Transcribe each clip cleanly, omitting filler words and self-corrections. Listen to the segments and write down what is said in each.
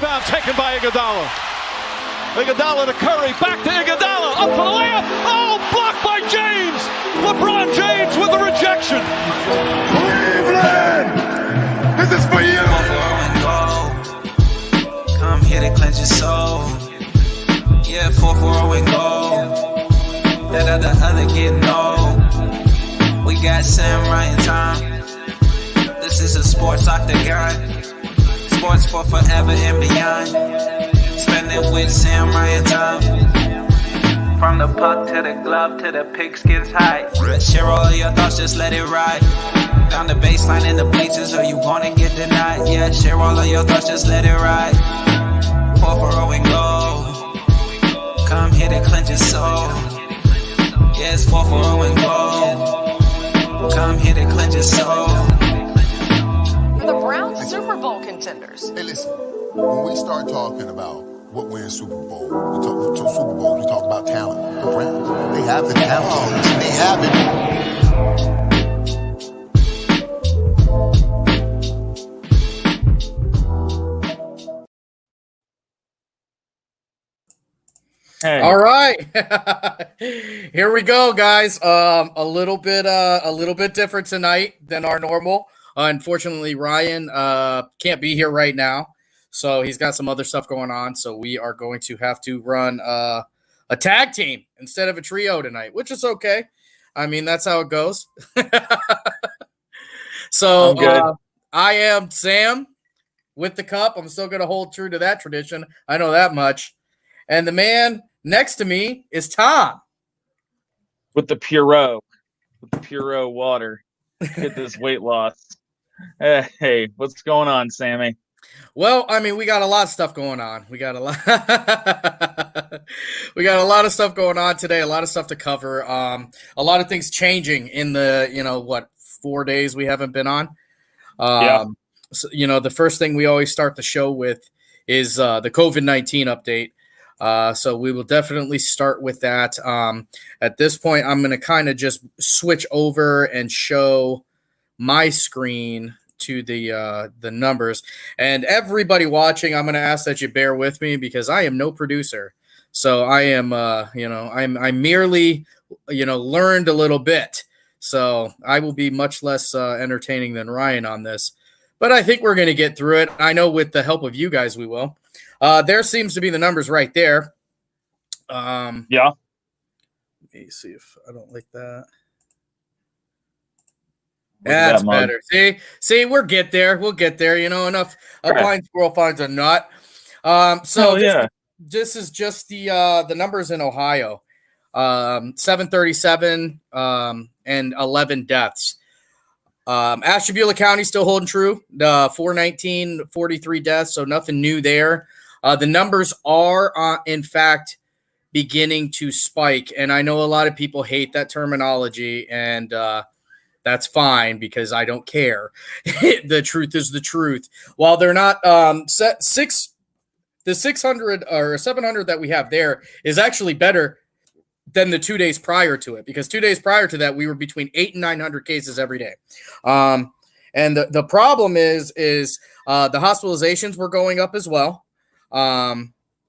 Rebound taken by Iguodala. Iguodala to Curry, back to Iguodala, up for the layup. Oh, blocked by James. LeBron James with the rejection. Cleveland, this is for you. Come here to cleanse your soul. Yeah, 4-4 and go. That other getting old. We got Sam Ryan time. This is a sports octagon. Sports for forever and beyond. Spending with Sam Ryan time. From the puck to the glove to the pigskins high. Share all your thoughts, just let it ride. Down the baseline in the bleachers, or you wanna get denied. Yeah, share all of your thoughts, just let it ride. 4-4 and go. Come here to cleanse your soul. Yeah, it's 4-4 and go. Come here to cleanse your soul. The Browns Super Bowl contenders. Hey, listen, when we start talking about what wins Super Bowl, we talk about talent. The Browns, they have the talent. They have it. Hey. All right, here we go, guys. A little bit different tonight than our normal. Unfortunately, Ryan can't be here right now, so he's got some other stuff going on. So we are going to have to run a tag team instead of a trio tonight, which is okay. I mean, that's how it goes. So I am Sam with the cup. I'm still going to hold true to that tradition. I know that much. And the man next to me is Tom. With the Puro water. Get this weight loss. Hey, what's going on, Sammy? Well, I mean, we got a lot of stuff going on. We got a lot of stuff going on today, a lot of stuff to cover. A lot of things changing in the, 4 days we haven't been on. So, the first thing we always start the show with is the COVID-19 update. So we will definitely start with that. At this point, I'm going to kind of just switch over and show my screen to the numbers. And everybody watching, I'm going to ask that you bear with me because I am no producer. So I am, I merely, learned a little bit. So I will be much less entertaining than Ryan on this. But I think we're going to get through it. I know with the help of you guys, we will. There seems to be the numbers right there. Yeah. Let me see if I don't like that. That's better. See, we'll get there. We'll get there. Enough. A blind squirrel finds a nut. This is just the numbers in Ohio. 737 and 11 deaths. Ashtabula County still holding true. 419, 43 deaths, so nothing new there. The numbers are, in fact, beginning to spike, and I know a lot of people hate that terminology, and that's fine because I don't care. The truth is the truth. While they're not the 600 or 700 that we have there is actually better than the 2 days prior to it, because 2 days prior to that, we were between 800 and 900 cases every day. And the problem is the hospitalizations were going up as well.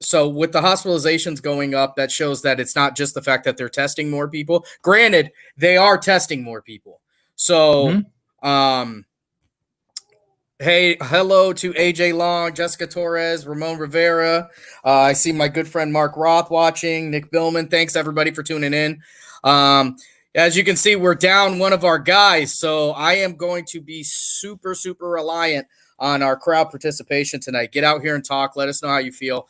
So with the hospitalizations going up, that shows that it's not just the fact that they're testing more people. Granted, they are testing more people. So, hey, hello to AJ Long, Jessica Torres, Ramon Rivera. I see my good friend Mark Roth watching, Nick Billman. Thanks, everybody, for tuning in. As you can see, we're down one of our guys, so I am going to be super, super reliant on our crowd participation tonight. Get out here and talk. Let us know how you feel.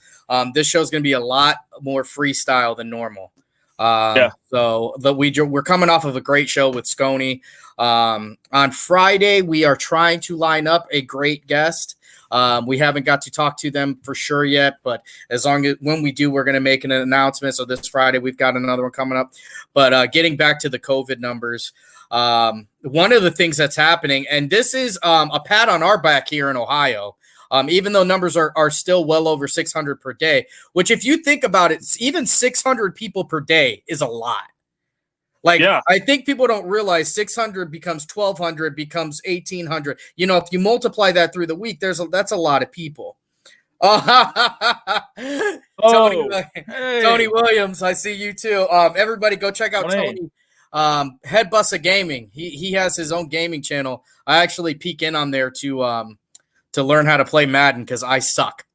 This show is going to be a lot more freestyle than normal. So we're coming off of a great show with Sconey. On Friday, we are trying to line up a great guest. We haven't got to talk to them for sure yet, but when we do, we're going to make an announcement. So this Friday, we've got another one coming up. But getting back to the COVID numbers, one of the things that's happening, and this is a pat on our back here in Ohio, even though numbers are still well over 600 per day, which if you think about it, even 600 people per day is a lot. I think people don't realize 600 becomes 1,200, becomes 1,800. If you multiply that through the week, that's a lot of people. Tony, hey. Tony Williams, I see you too. Everybody go check out Morning. Tony. Head Bussa Gaming. He has his own gaming channel. I actually peek in on there to learn how to play Madden because I suck.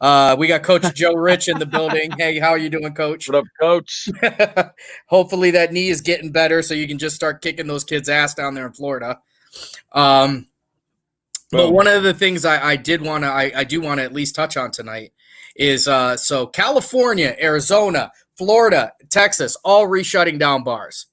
We got Coach Joe Rich in the building. Hey, how are you doing, Coach? What up, Coach? Hopefully that knee is getting better so you can just start kicking those kids' ass down there in Florida. But one of the things I do want to at least touch on tonight is so California, Arizona, Florida, Texas, all re-shutting down bars.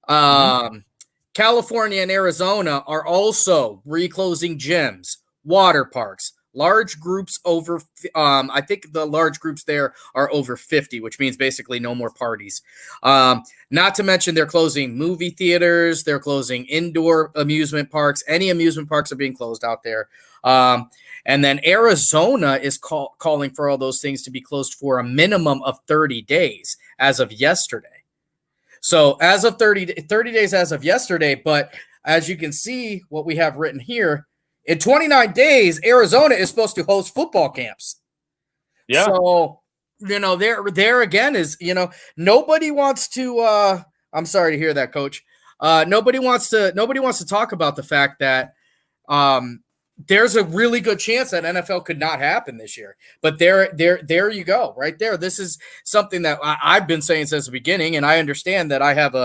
California and Arizona are also reclosing gyms, water parks, large groups over. I think the large groups there are over 50, which means basically no more parties. Not to mention they're closing movie theaters, they're closing indoor amusement parks. Any amusement parks are being closed out there. And then Arizona is calling for all those things to be closed for a minimum of 30 days as of yesterday. So as of 30 days as of yesterday, but as you can see what we have written here, in 29 days, Arizona is supposed to host football camps. Yeah. So, there again is, nobody wants to, I'm sorry to hear that, Coach. Nobody wants to talk about the fact that there's a really good chance that NFL could not happen this year. But there you go, right there. This is something that I've been saying since the beginning, and I understand that I have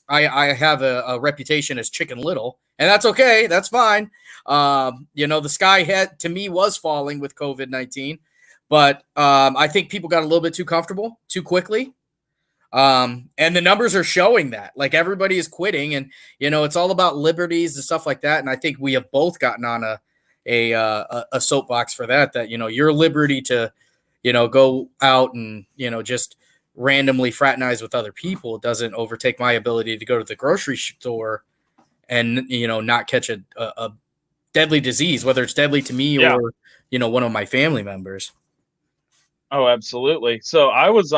I have a reputation as Chicken Little, and that's okay. That's fine. The sky to me was falling with COVID-19, but I think people got a little bit too comfortable too quickly. And the numbers are showing that, like, everybody is quitting, and it's all about liberties and stuff like that. And I think we have both gotten on a soapbox for that your liberty to go out and just randomly fraternize with other people doesn't overtake my ability to go to the grocery store and not catch a deadly disease, whether it's deadly to me or one of my family members. Oh, absolutely. So I was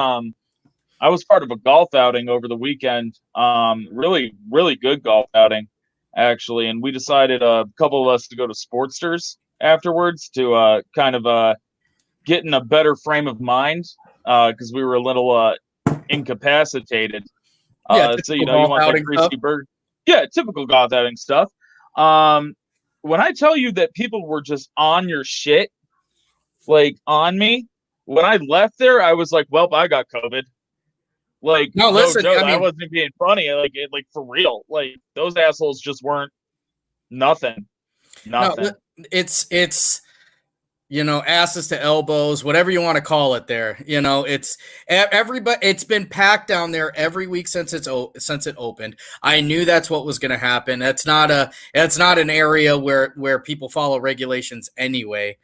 part of a golf outing over the weekend. Really, really good golf outing, actually. And we decided, a couple of us, to go to Sportsters afterwards to kind of get in a better frame of mind because we were a little incapacitated. So you want that greasy bird. Yeah, typical golf outing stuff. When I tell you that people were just on your shit, like on me, when I left there, I was like, well, I got COVID. Like, no, listen, joke, I wasn't being funny. Like for real. Like, those assholes just weren't nothing. No, it's asses to elbows, whatever you want to call it there. It's everybody. It's been packed down there every week since it opened. I knew that's what was going to happen. It's not an area where people follow regulations anyway.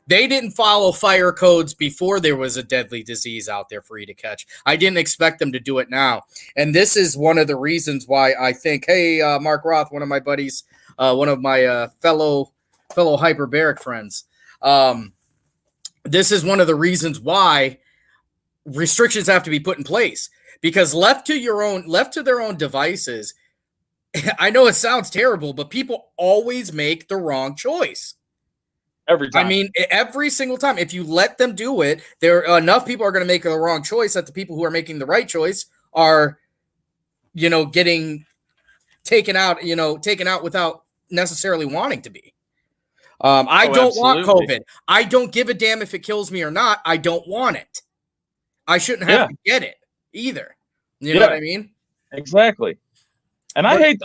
They didn't follow fire codes before there was a deadly disease out there for you to catch. I didn't expect them to do it now. And this is one of the reasons why I think, hey, Mark Roth, one of my buddies, one of my fellow hyperbaric friends, this is one of the reasons why restrictions have to be put in place, because left to their own devices, I know it sounds terrible, but people always make the wrong choice. Every time. I mean, every single time. If you let them do it, enough people are going to make the wrong choice that the people who are making the right choice are, getting taken out without necessarily wanting to be. I don't want COVID. I don't give a damn if it kills me or not. I don't want it. I shouldn't have to get it either. You know what I mean? Exactly. And I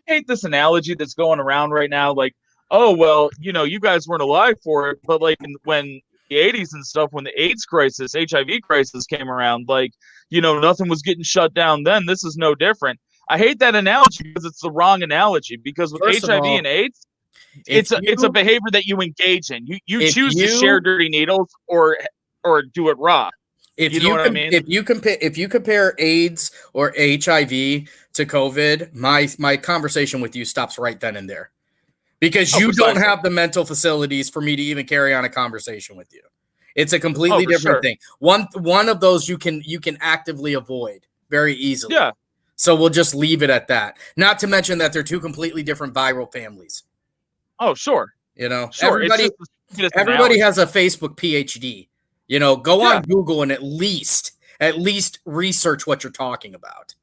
hate this analogy that's going around right now. Like, oh, well, you guys weren't alive for it, but like when the 80s and stuff, when the AIDS crisis, HIV crisis came around, like, nothing was getting shut down then. This is no different. I hate that analogy because it's the wrong analogy, because with HIV and AIDS, it's a behavior that you engage in. You choose to share dirty needles or do it raw. If you know what I mean? If you compare AIDS or HIV to COVID, my conversation with you stops right then and there. Because you don't have the mental facilities for me to even carry on a conversation with you. It's a completely different thing. One of those you can actively avoid very easily. Yeah. So we'll just leave it at that. Not to mention that they're two completely different viral families. Oh, sure. Everybody everybody has a Facebook PhD. Go Yeah. on Google and at least research what you're talking about.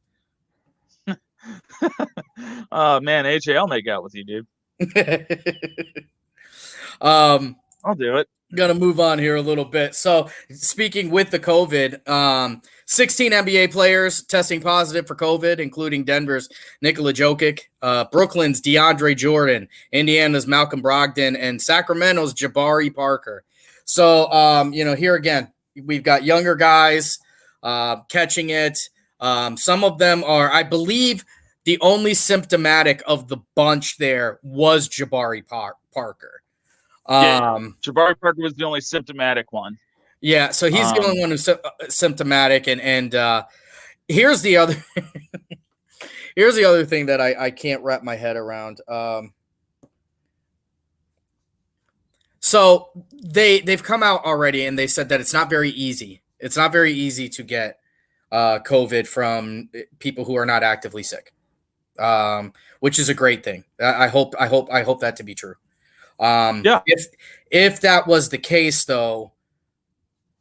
Man, AJ, I'll make out with you, dude. I'll do it. Gonna move on here a little bit. So, speaking with the COVID, 16 NBA players testing positive for COVID, including Denver's Nikola Jokic, Brooklyn's DeAndre Jordan, Indiana's Malcolm Brogdon, and Sacramento's Jabari Parker. So, here again, we've got younger guys catching it. Some of them are, I believe, the only symptomatic of the bunch there was Jabari Parker. Jabari Parker was the only symptomatic one. Yeah, so he's the only one who's symptomatic, and here's the other thing that I can't wrap my head around. So they've come out already, and they said that it's not very easy. It's not very easy to get COVID from people who are not actively sick, which is a great thing. I hope that to be true. Yeah. If that was the case, though,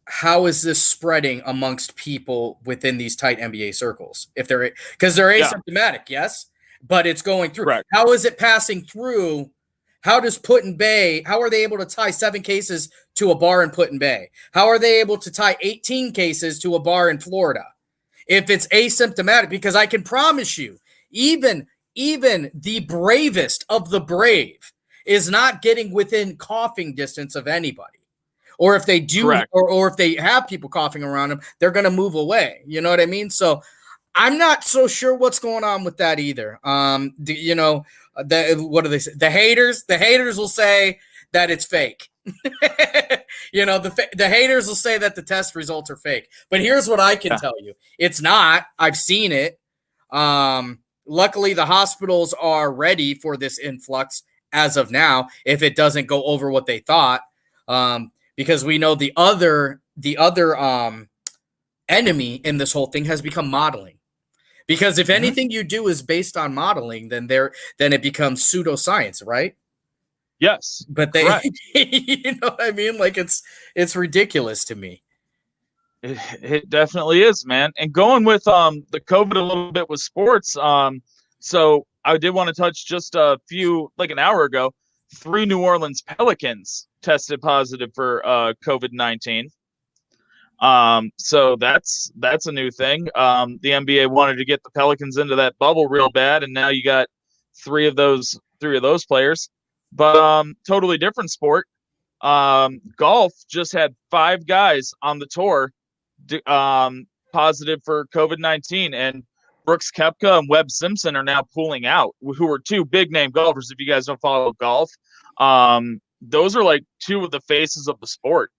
how is this spreading amongst people within these tight NBA circles? Because they're asymptomatic, yes, but it's going through. Correct. How is it passing through? How does Put-in-Bay? How are they able to tie 7 cases to a bar in Put-in-Bay? How are they able to tie 18 cases to a bar in Florida? If it's asymptomatic, because I can promise you, even the bravest of the brave is not getting within coughing distance of anybody. Or if they do, or if they have people coughing around them, they're going to move away. You know what I mean? So I'm not so sure what's going on with that either. What do they say? The haters will say that it's fake. The haters will say that the test results are fake. But here's what I can tell you. It's not. I've seen it. Luckily, the hospitals are ready for this influx as of now, if it doesn't go over what they thought, because we know the other enemy in this whole thing has become modeling. Because if anything you do is based on modeling, then it becomes pseudoscience, right? Yes. But they, you know what I mean? Like it's ridiculous to me. It definitely is, man. And going with the COVID a little bit with sports, so I did want to touch just like an hour ago, 3 New Orleans Pelicans tested positive for COVID-19. So that's a new thing. The NBA wanted to get the Pelicans into that bubble real bad, and now you got three of those players. But totally different sport. Golf just had 5 guys on the tour positive for COVID-19, and Brooks Koepka and Webb Simpson are now pulling out, who are 2 big name golfers. If you guys don't follow golf, those are like 2 of the faces of the sport.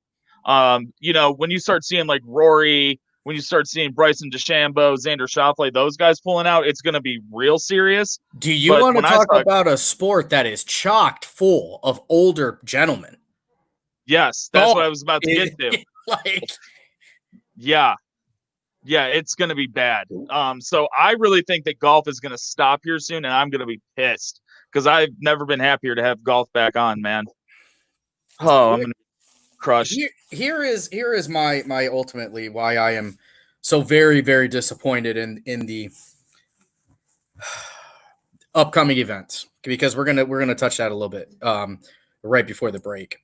When you start seeing like Rory, when you start seeing Bryson DeChambeau, Xander Schauffele, those guys pulling out, it's going to be real serious. Do you want to talk about a sport that is chocked full of older gentlemen? Yes, that's what I was about to get to. Yeah, it's going to be bad. So I really think that golf is going to stop here soon, and I'm going to be pissed because I've never been happier to have golf back on, man. Oh, I'm going to be crushed. Here is my ultimately why I am so very, very disappointed in the upcoming events, because we're gonna touch that a little bit right before the break.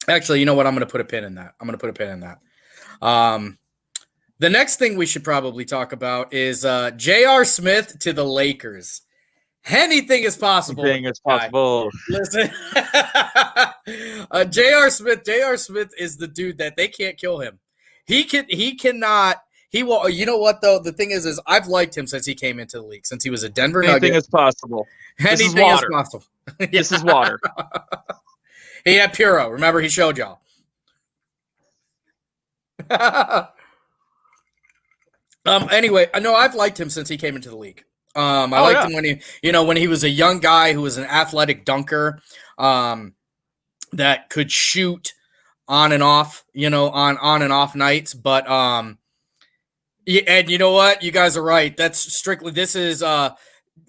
Actually, you know what? I'm going to put a pin in that. The next thing we should probably talk about is J.R. Smith to the Lakers. Anything is possible. Anything is possible. Listen, J.R. Smith is the dude that they can't kill him. He cannot. He will. You know what though? The thing is I've liked him since he came into the league. Since he was a Denver Nugget. Anything is possible. Anything is possible. This is water. He had Puro. Remember, he showed y'all. Anyway, I know I've liked him since he came into the league. I liked him when he was a young guy who was an athletic dunker, that could shoot on and off, on and off nights. But and you know what? You guys are right. That's strictly, this is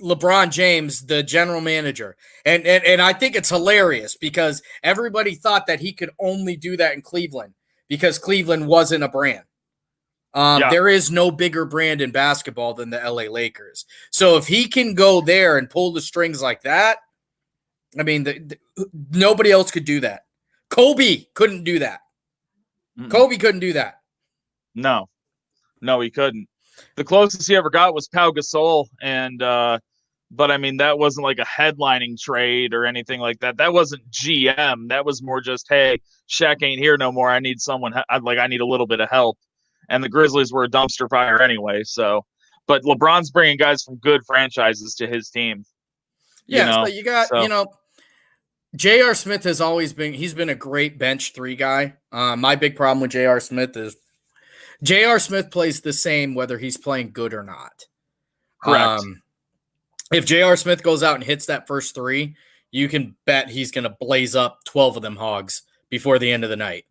LeBron James, the general manager. And I think it's hilarious because everybody thought that he could only do that in Cleveland because Cleveland wasn't a brand. There is no bigger brand in basketball than the LA Lakers. So if he can go there and pull the strings like that, I mean, nobody else could do that. Kobe couldn't do that. Kobe couldn't do that. No, he couldn't. The closest he ever got was Pau Gasol, and but I mean that wasn't like a headlining trade or anything like that. That wasn't GM. That was more just, hey, Shaq ain't here no more. I need someone. I need a little bit of help. And the Grizzlies were a dumpster fire anyway. So, but LeBron's bringing guys from good franchises to his team. Yeah, so J.R. Smith has always been. He's been a great bench 3 guy. My big problem with J.R. Smith is J.R. Smith plays the same whether he's playing good or not. Correct. If J.R. Smith goes out and hits that first 3, you can bet he's going to blaze up 12 of them hogs before the end of the night.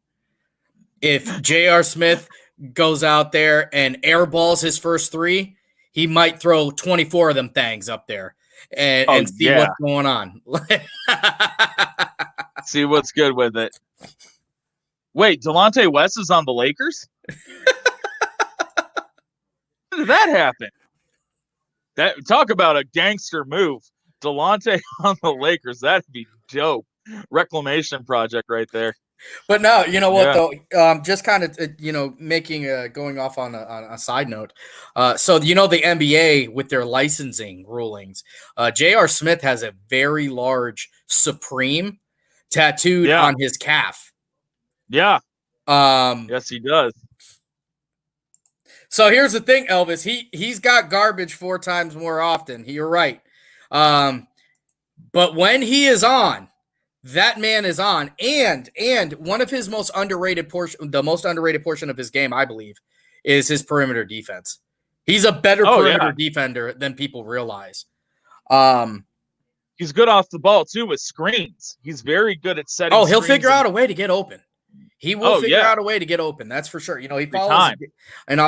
If J.R. Smith goes out there and airballs his first 3, he might throw 24 of them things up there and see what's going on. See what's good with it. Wait, Delonte West is on the Lakers? When did that happen? Talk about a gangster move. Delonte on the Lakers. That'd be dope. Reclamation project right there. But no, you know what though? Just kind of making going off on a side note. So the NBA with their licensing rulings, J.R. Smith has a very large Supreme tattooed on his calf. Yeah. Yes, he does. So here's the thing, Elvis. He's got garbage 4 times more often. You're right. But when he is on, that man is on. And one of his most underrated portion of his game, I believe, is his perimeter defense. He's a better perimeter defender than people realize. He's good off the ball too with screens. He's very good at setting. Oh, he'll figure out a way to get open. He will figure out a way to get open. That's for sure. He follows, and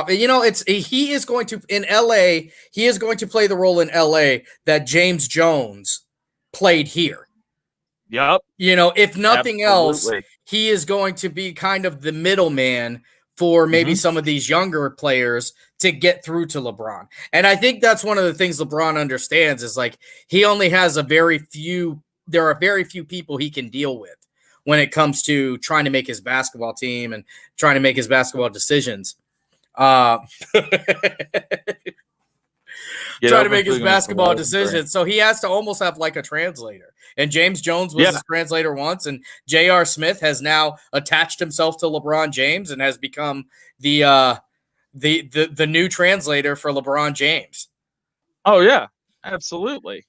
he is going to in LA. He is going to play the role in LA that James Jones played here. Yep. If nothing else, he is going to be kind of the middleman for maybe some of these younger players to get through to LeBron. And I think that's one of the things LeBron understands is like he only has there are very few people he can deal with when it comes to trying to make his basketball team and trying to make his basketball decisions. Trying to make his basketball decisions. So he has to almost have like a translator. And James Jones was his translator once, and J.R. Smith has now attached himself to LeBron James and has become the new translator for LeBron James. Oh yeah, absolutely.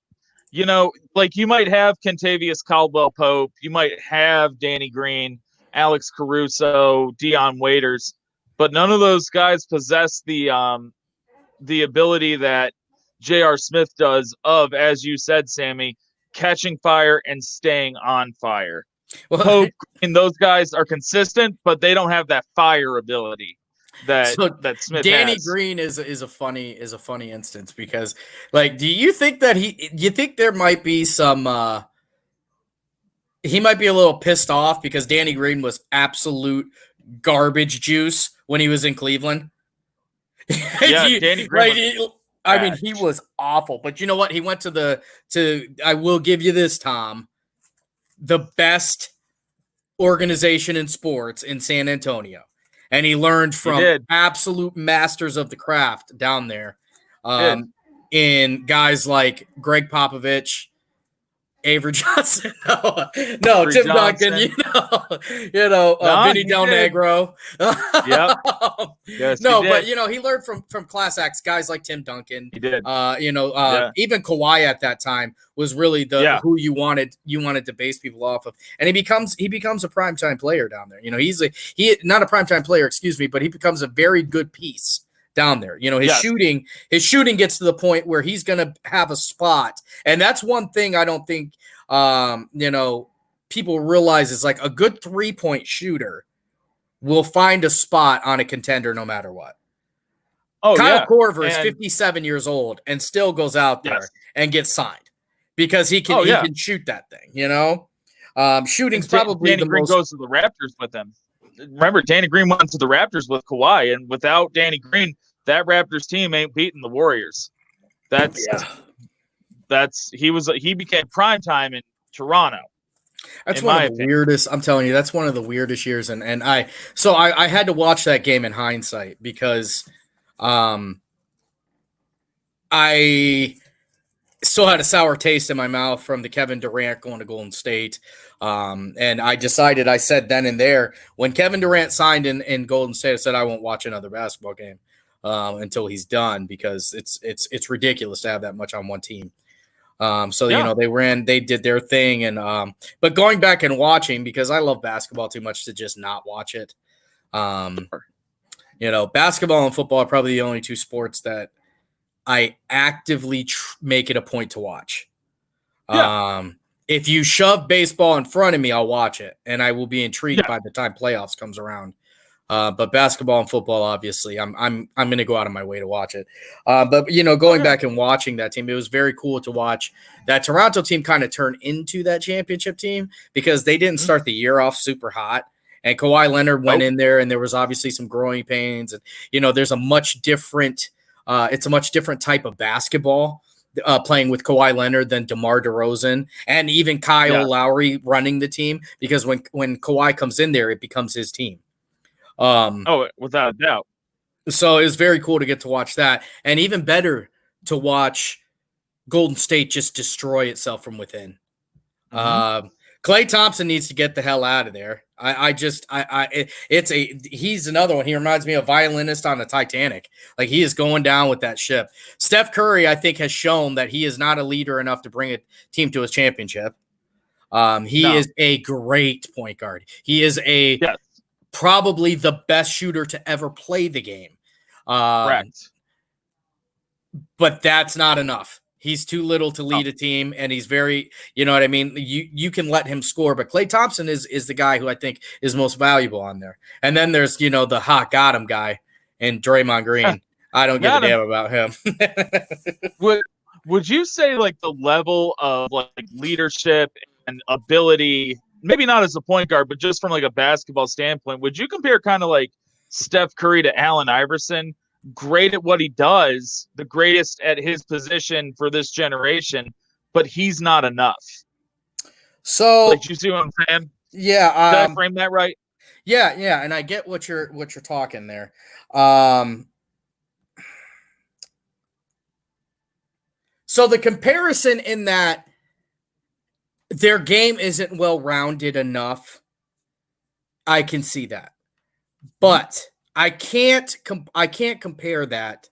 Like you might have Kentavious Caldwell-Pope, you might have Danny Green, Alex Caruso, Dion Waiters, but none of those guys possess the ability that J.R. Smith does of, as you said, Sammy, catching fire and staying on fire. Well, Pope and those guys are consistent, but they don't have that fire ability that Smith Danny has. Green is a funny instance because, like, do you think that you think there might be some he might be a little pissed off because Danny Green was absolute garbage juice when he was in Cleveland? Yeah, Danny Green. He was awful. But you know what? He went I will give you this, Tom, the best organization in sports in San Antonio. And he learned from absolute masters of the craft down there in guys like Greg Popovich, Avery Johnson. No, Tim Duncan, Vinny Del Negro. Yep. Yes, but he learned from class acts, guys like Tim Duncan. He did. Even Kawhi at that time was really who you wanted to base people off of. And he becomes a primetime player down there. He's not a primetime player, excuse me, but he becomes a very good piece down there. His shooting gets to the point where he's going to have a spot. And that's one thing I don't think, people realize is like a good 3-point shooter will find a spot on a contender no matter what. Oh, Kyle yeah. Korver is And 57 years old and still goes out there yes. and gets signed because he can Oh, yeah. he can shoot that thing, shooting's And probably Danny the Green most. goes to the Raptors with him. Remember, Danny Green went to the Raptors with Kawhi, and without Danny Green, that Raptors team ain't beating the Warriors. He became primetime in Toronto. That's in one my of the opinion. weirdest. I'm telling you, that's one of the weirdest years. And I had to watch that game in hindsight because I still had a sour taste in my mouth from the Kevin Durant going to Golden State. And I said then and there, when Kevin Durant signed in Golden State, I said I won't watch another basketball game until he's done because it's ridiculous to have that much on one team. They did their thing. And but going back and watching, because I love basketball too much to just not watch it. Basketball and football are probably the only two sports that I actively make it a point to watch. Yeah. If you shove baseball in front of me, I'll watch it, and I will be intrigued by the time playoffs comes around. But basketball and football, obviously, I'm going to go out of my way to watch it. But going back and watching that team, it was very cool to watch that Toronto team kind of turn into that championship team because they didn't start the year off super hot. And Kawhi Leonard went in there, and there was obviously some growing pains. And there's a much different. It's a much different type of basketball playing with Kawhi Leonard than DeMar DeRozan and even Kyle Lowry running the team because when Kawhi comes in there, it becomes his team. Without a doubt. So it was very cool to get to watch that, and even better to watch Golden State just destroy itself from within. Klay Thompson needs to get the hell out of there. He's another one. He reminds me of a violinist on the Titanic. Like he is going down with that ship. Steph Curry, I think, has shown that he is not a leader enough to bring a team to his championship. He is a great point guard. He is probably the best shooter to ever play the game. Correct. But that's not enough. He's too little to lead a team, and he's very, you know what I mean? You can let him score, but Klay Thompson is the guy who I think is most valuable on there. And then there's, the hot got him guy and Draymond Green. I don't give a damn about him. Would you say like the level of like leadership and ability, maybe not as a point guard, but just from like a basketball standpoint, would you compare kind of like Steph Curry to Allen Iverson? Great at what he does, the greatest at his position for this generation, but he's not enough. So, like, you see what I'm saying? Yeah. Did I frame that right? Yeah, and I get what you're talking there. So the comparison in that their game isn't well-rounded enough, I can see that, but I can't compare that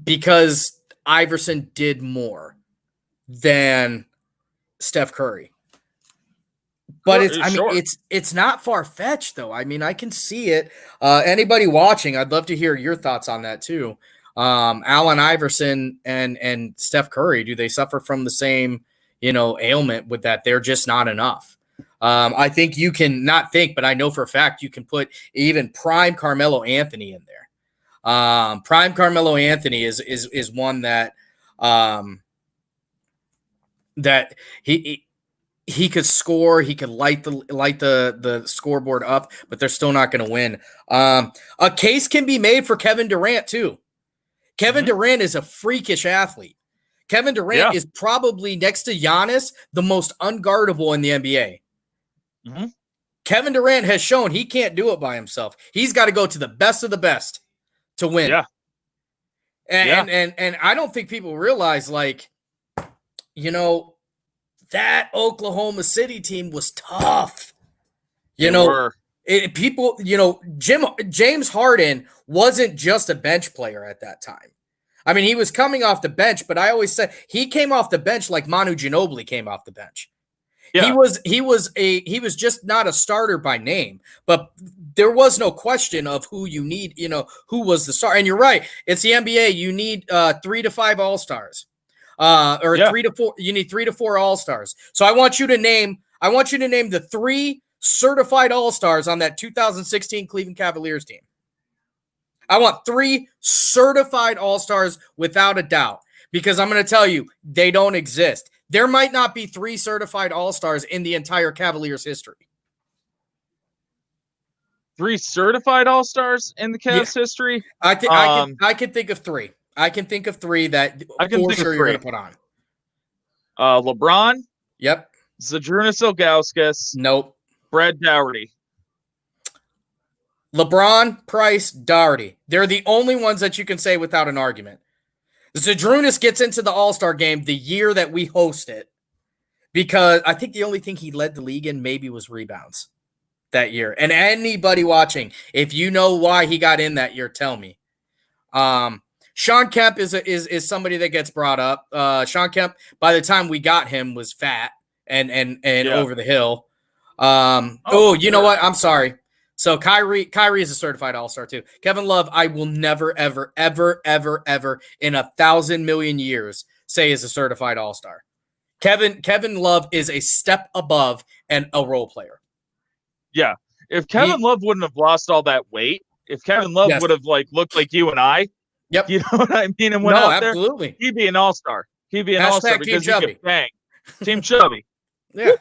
because Iverson did more than Steph Curry. But it's not far-fetched though. I mean, I can see it. Anybody watching, I'd love to hear your thoughts on that too. Allen Iverson and Steph Curry, do they suffer from the same, ailment with that? They're just not enough. I think you can not think, but I know for a fact you can put even prime Carmelo Anthony in there. Prime Carmelo Anthony is one that that he could score, he could light the scoreboard up, but they're still not going to win. A case can be made for Kevin Durant too. Kevin Durant is a freakish athlete. Kevin Durant is probably next to Giannis the most unguardable in the NBA. Kevin Durant has shown he can't do it by himself. He's got to go to the best of the best to win. And I don't think people realize, like, that Oklahoma City team was tough. James Harden wasn't just a bench player at that time. I mean, he was coming off the bench, but I always said he came off the bench like Manu Ginobili came off the bench. Yeah. He was just not a starter by name, but there was no question of who you need, who was the star. And you're right. It's the NBA. You need 3 to 5 all-stars. 3 to 4. You need 3 to 4 all-stars. So I want you to name the 3 certified all-stars on that 2016 Cleveland Cavaliers team. I want 3 certified all-stars without a doubt, because I'm going to tell you, they don't exist. There might not be 3 certified all-stars in the entire Cavaliers history. 3 certified all-stars in the Cavs history? I can think of 3. I can think of 3 that I can for think of sure you're 3. going to put on. LeBron, Yep. Zydrunas Ilgauskas, Nope. Brad Daugherty. LeBron, Price, Daugherty. They're the only ones that you can say without an argument. Zydrunas gets into the All-Star game the year that we host it, because I think the only thing he led the league in maybe was rebounds that year. And anybody watching, if you know why he got in that year, tell me. Sean Kemp is somebody that gets brought up. Sean Kemp, by the time we got him, was fat and over the hill. You know what? I'm sorry. So Kyrie is a certified all-star too. Kevin Love, I will never, ever, ever, ever, ever in 1,000 million years say is a certified all-star. Kevin Love is a step above and a role player. Yeah. If Kevin Love wouldn't have lost all that weight, if Kevin Love would have looked like you and I, yep, you know what I mean, and went out absolutely. there, he'd be an all-star. He'd be an all-star because he could bang. Team Chubby. Yeah.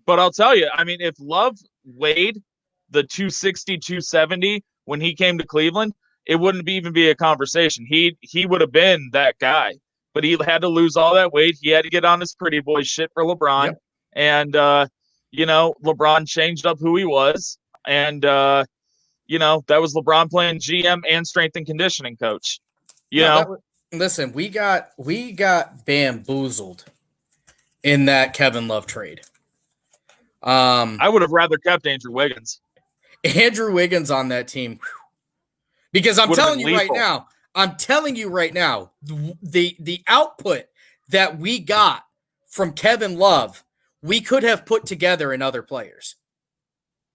But I'll tell you, I mean, if Love weighed the 260, 270 when he came to Cleveland, it wouldn't even be a conversation. He would have been that guy. But he had to lose all that weight. He had to get on his pretty boy shit for LeBron. Yep. And, LeBron changed up who he was. And, that was LeBron playing GM and strength and conditioning coach. Listen, we got bamboozled in that Kevin Love trade. I would have rather kept Andrew Wiggins. Andrew Wiggins on that team. Because I'm telling you right now, the output that we got from Kevin Love, we could have put together in other players.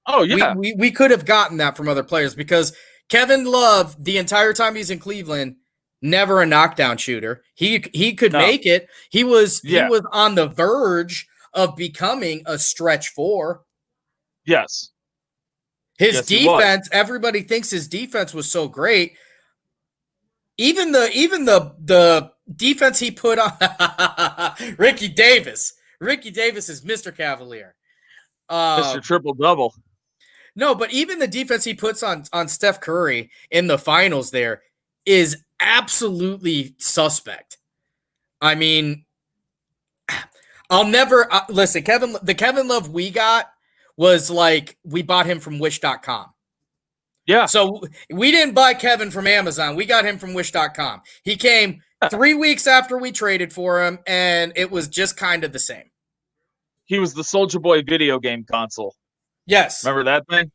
Oh, yeah. We could have gotten that from other players, because Kevin Love, the entire time he's in Cleveland, never a knockdown shooter. He could make it. He was on the verge of becoming a stretch 4. Yes. His defense, everybody thinks his defense was so great. Even the defense he put on Ricky Davis. Ricky Davis is Mr. Cavalier. Mr. Triple-Double. No, but even the defense he puts on Steph Curry in the finals there is absolutely suspect. I mean, I'll never listen. The Kevin Love we got was like we bought him from Wish.com. Yeah. So we didn't buy Kevin from Amazon. We got him from Wish.com. He came 3 weeks after we traded for him, and it was just kind of the same. He was the Soulja Boy video game console. Yes. Remember that thing?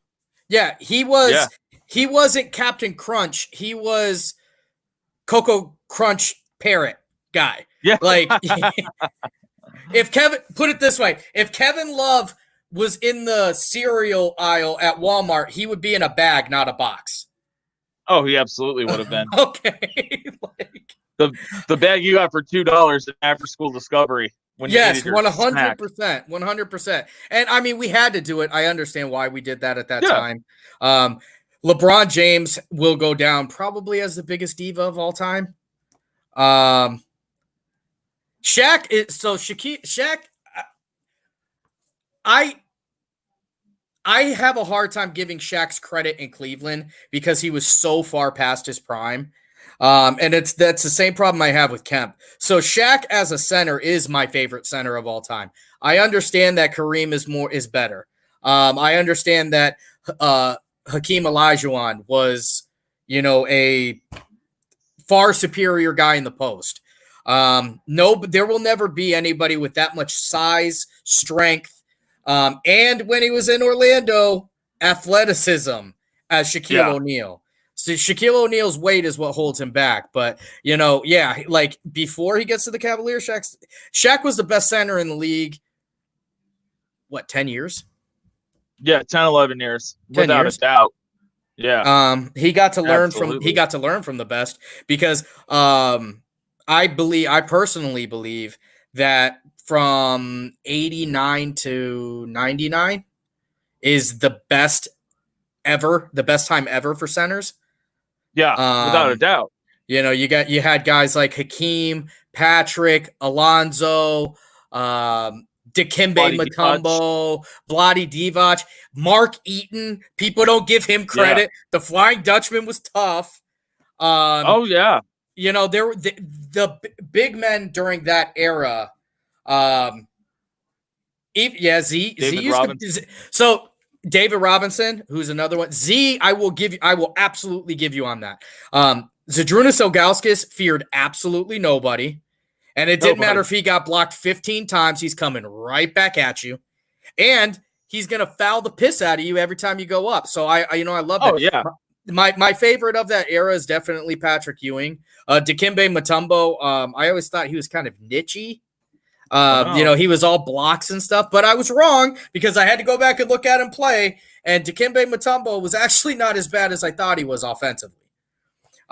Yeah, he was. Yeah. He wasn't Captain Crunch. He was Cocoa Crunch Parrot guy. Yeah. Like, put it this way, if Kevin Love was in the cereal aisle at Walmart, he would be in a bag, not a box. Oh, he absolutely would have been. Okay. The bag you got for $2 at After School Discovery. Yes, 100%. 100%. And I mean, we had to do it. I understand why we did that at that time. LeBron James will go down probably as the biggest diva of all time. Shaq is so Shaq. I have a hard time giving Shaq's credit in Cleveland because he was so far past his prime. And that's the same problem I have with Kemp. So Shaq as a center is my favorite center of all time. I understand that Kareem is better. I understand that Hakeem Olajuwon was, a far superior guy in the post. No, but there will never be anybody with that much size, strength, and when he was in Orlando, athleticism as Shaquille O'Neal. So Shaquille O'Neal's weight is what holds him back. But, like before he gets to the Cavaliers, Shaq was the best center in the league. What, 10 years? Yeah, 10, 11 years. Without a doubt. Yeah. He got to learn from the best because I personally believe that from 89 to 99 is the best ever, the best time ever for centers. Yeah, without a doubt. You know, you had guys like Hakeem, Patrick, Alonzo, Dikembe Vlade Mutombo, Vlade Divac, Mark Eaton. People don't give him credit. The Flying Dutchman was tough. Oh yeah. You know, there were the big men during that era. Z David used Robinson. so David Robinson, who's another one. Z, I will absolutely give you on that. Zydrunas Ilgauskas feared absolutely nobody. And it didn't matter if he got blocked 15 times, he's coming right back at you. And he's gonna foul the piss out of you every time you go up. So I love that. Oh yeah. My favorite of that era is definitely Patrick Ewing. Dikembe Mutombo, I always thought he was kind of nichey. You know, he was all blocks and stuff, but I was wrong because I had to go back and look at him play. And Dikembe Mutombo was actually not as bad as I thought he was offensively.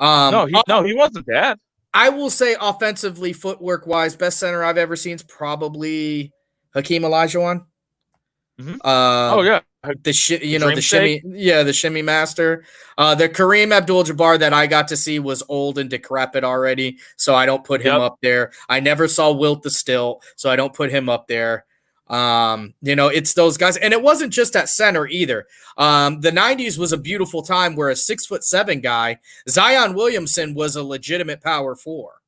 No, he wasn't bad. I will say offensively, footwork wise, best center I've ever seen is probably Hakeem Olajuwon. Mm-hmm. Oh yeah. The shimmy master. The Kareem Abdul-Jabbar that I got to see was old and decrepit already, so I don't put him up there. I never saw Wilt the Stilt, so I don't put him up there. You know, it's those guys, and it wasn't just at center either. The 90s was a beautiful time where a 6'7" guy, Zion Williamson, was a legitimate power forward.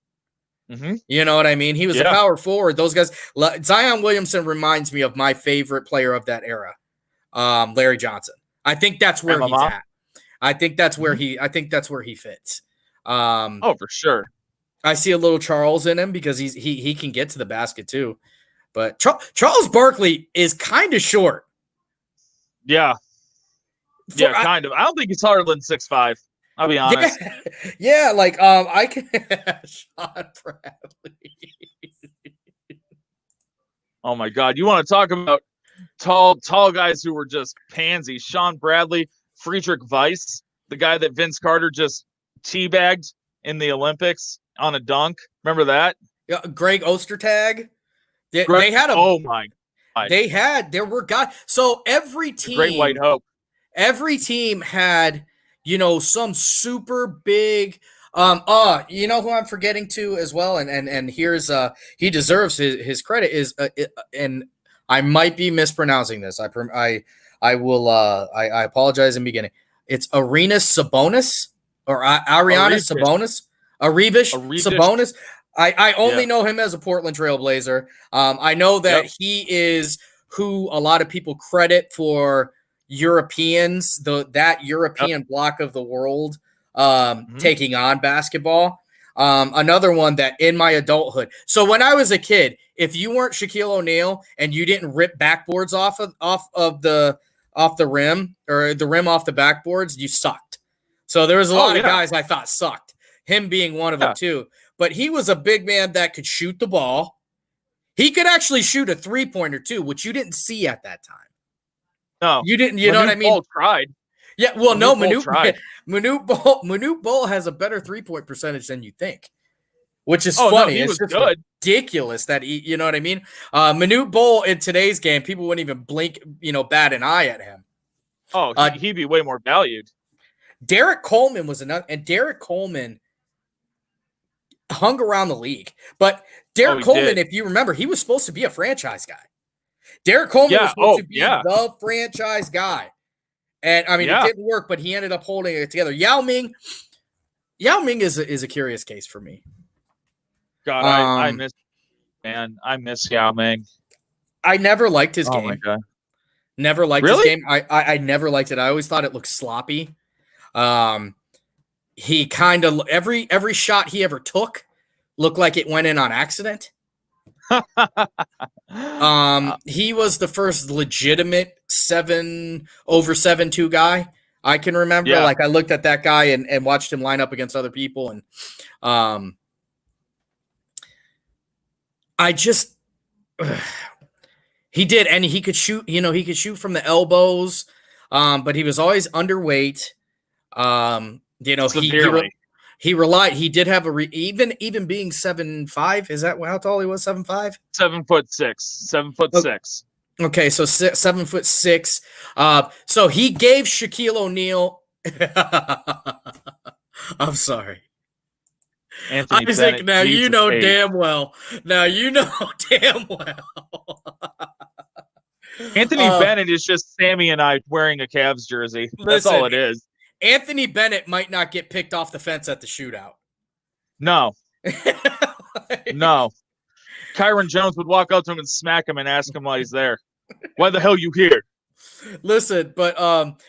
Mm-hmm. You know what I mean? He was a power forward. Those guys, Zion Williamson reminds me of my favorite player of that era, Larry Johnson. I think that's where he's at. I think that's where he fits. Oh, for sure. I see a little Charles in him because he can get to the basket too. But Charles Barkley is kind of short. Yeah. Kind of. I don't think he's taller than 6'5". I'll be honest. Yeah, like I can Sean Bradley. Oh my God. You want to talk about tall guys who were just pansies. Sean Bradley, Friedrich Weiss, the guy that Vince Carter just teabagged in the Olympics on a dunk. Remember that? Yeah, Greg Ostertag. They had a oh my God. There were guys. So every team, Great White Hope. Every team had, you know, some super big. You know who I'm forgetting to as well, and here's he deserves his credit is and I might be mispronouncing this. I apologize in the beginning. It's Arenas Sabonis or Ariana Sabonis. Arivish Sabonis. I only know him as a Portland Trailblazer. I know that he is who a lot of people credit for Europeans, that European block of the world taking on basketball. Another one that in my adulthood. So when I was a kid, if you weren't Shaquille O'Neal and you didn't rip backboards off the rim or the rim off the backboards, you sucked. So there was a lot of guys I thought sucked. Him being one of them too. But he was a big man that could shoot the ball. He could actually shoot a 3-pointer too, which you didn't see at that time. No, you didn't. You know what I mean? Ball tried. Yeah. Well, Manute Bol has a better 3-point percentage than you think, which is funny. No, he was just good. Ridiculous that he. You know what I mean? Manute Bol in today's game, people wouldn't even blink. You know, bat an eye at him. Oh, he'd be way more valued. Derek Coleman was another, and Derek Coleman hung around the league. But Derek Coleman, if you remember, he was supposed to be a franchise guy. Derek Coleman was supposed to be the franchise guy. And I mean, it didn't work, but he ended up holding it together. Yao Ming is a curious case for me. God, I miss Yao Ming. I never liked his game. Oh my God. Never liked his game. I never liked it. I always thought it looked sloppy. He kind of every shot he ever took looked like it went in on accident. He was the first legitimate 7/7-2 guy I can remember. Yeah. Like I looked at that guy and watched him line up against other people, and he did, and he could shoot. You know, he could shoot from the elbows, but he was always underweight. You know, he relied. He did have even being 7'5". Is that how tall he was? 7'5". 7'6". 7'6". Okay, so 7'6". So he gave Shaquille O'Neal. I'm sorry. Anthony Isaac, Bennett, now you Jesus know H. damn well. Now you know damn well. Anthony Bennett is just Sammy and I wearing a Cavs jersey. That's all it is. Anthony Bennett might not get picked off the fence at the shootout. No. No. Kyron Jones would walk up to him and smack him and ask him why he's there. Why the hell you here? Listen, but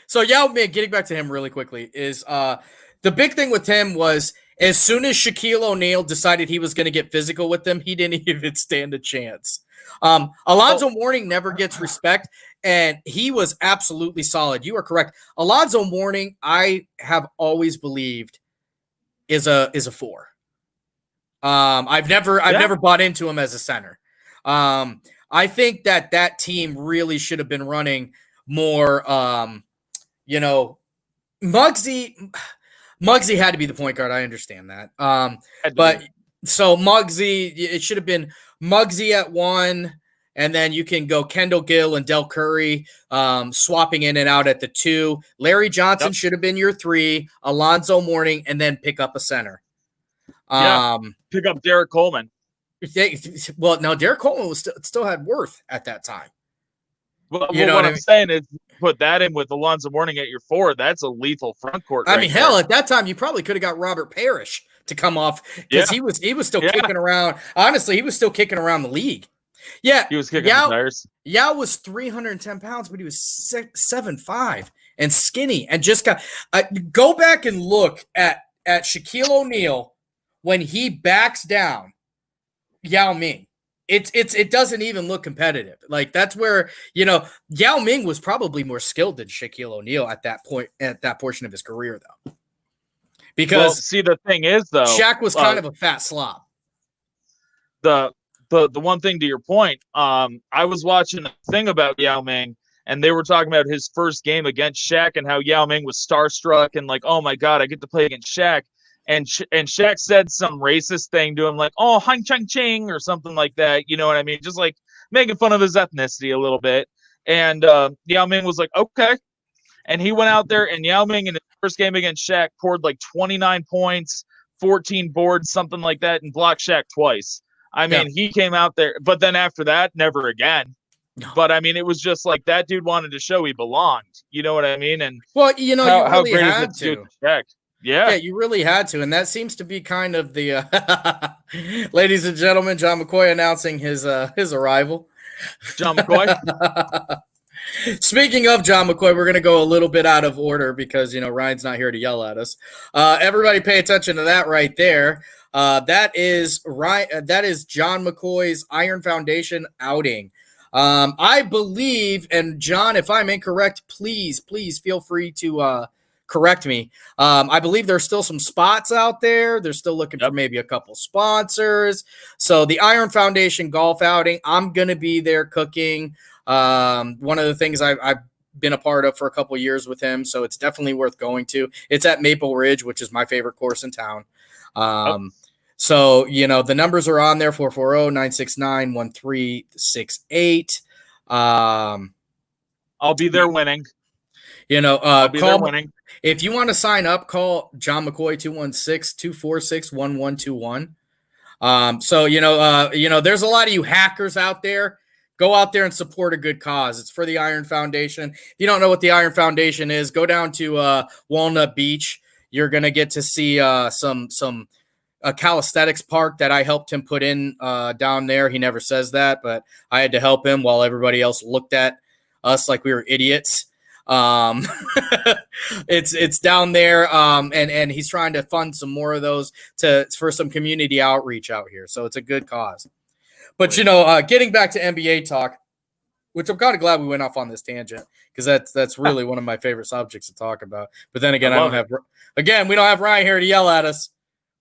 so Yao Ming, getting back to him really quickly, is the big thing with him was as soon as Shaquille O'Neal decided he was going to get physical with them, he didn't even stand a chance. Alonzo Mourning never gets respect, and he was absolutely solid. You are correct. Alonzo Mourning, I have always believed, is a 4. I've never bought into him as a center. I think that team really should have been running more. Muggsy had to be the point guard. I understand that. But so Muggsy, it should have been Muggsy at 1, and then you can go Kendall Gill and Del Curry, swapping in and out at the 2. Larry Johnson should have been your 3. Alonzo Mourning, and then pick up a center. Pick up Derek Coleman. Well, no, Derek Coleman was still had worth at that time. Well, what I'm saying is put that in with Alonzo Mourning at your 4. That's a lethal front court. I mean, hell, at that time you probably could have got Robert Parrish to come off because he was still kicking around. Honestly, he was still kicking around the league. Yeah, he was kicking the tires. Yao was 310 pounds, but he was 7'5" and skinny, and just got. Go back and look at Shaquille O'Neal when he backs down Yao Ming. It doesn't even look competitive. Like that's where Yao Ming was probably more skilled than Shaquille O'Neal at that point, at that portion of his career, though. Because see, the thing is, though, Shaq was kind of a fat slob. The one thing to your point, I was watching a thing about Yao Ming, and they were talking about his first game against Shaq and how Yao Ming was starstruck and like, oh my god, I get to play against Shaq. And Shaq said some racist thing to him, like, oh, Hang Chang Ching, or something like that. You know what I mean? Just like making fun of his ethnicity a little bit. And Yao Ming was like, okay. And he went out there, and Yao Ming in his first game against Shaq poured like 29 points, 14 boards, something like that, and blocked Shaq twice. I mean, he came out there, but then after that, never again. No. But I mean, it was just like that dude wanted to show he belonged. You know what I mean? And well, you really how great had is it to Shaq? Yeah, you really had to, and that seems to be kind of the ladies and gentlemen, John McCoy announcing his arrival. John McCoy. Speaking of John McCoy, we're going to go a little bit out of order because Ryan's not here to yell at us. Everybody, pay attention to that right there. That is John McCoy's Iron Foundation outing. I believe, and John, if I'm incorrect, please feel free to correct me. I believe there's still some spots out there. They're still looking for maybe a couple sponsors. So the Iron Foundation golf outing, I'm going to be there cooking. One of the things I've been a part of for a couple years with him. So it's definitely worth going to. It's at Maple Ridge, which is my favorite course in town. So, the numbers are on there, 440-969-1368. I'll be there winning. I'll be there winning. If you want to sign up, call John McCoy 216-246-1121. So, there's a lot of you hackers out there. Go out there and support a good cause. It's for the Iron Foundation. If you don't know what the Iron Foundation is, go down to Walnut Beach. You're going to get to see some calisthenics park that I helped him put in down there. He never says that, but I had to help him while everybody else looked at us like we were idiots. It's down there, and he's trying to fund some more of those for some community outreach out here. So it's a good cause. But getting back to NBA talk, which I'm kind of glad we went off on this tangent because that's really one of my favorite subjects to talk about. But then again, we don't have Ryan here to yell at us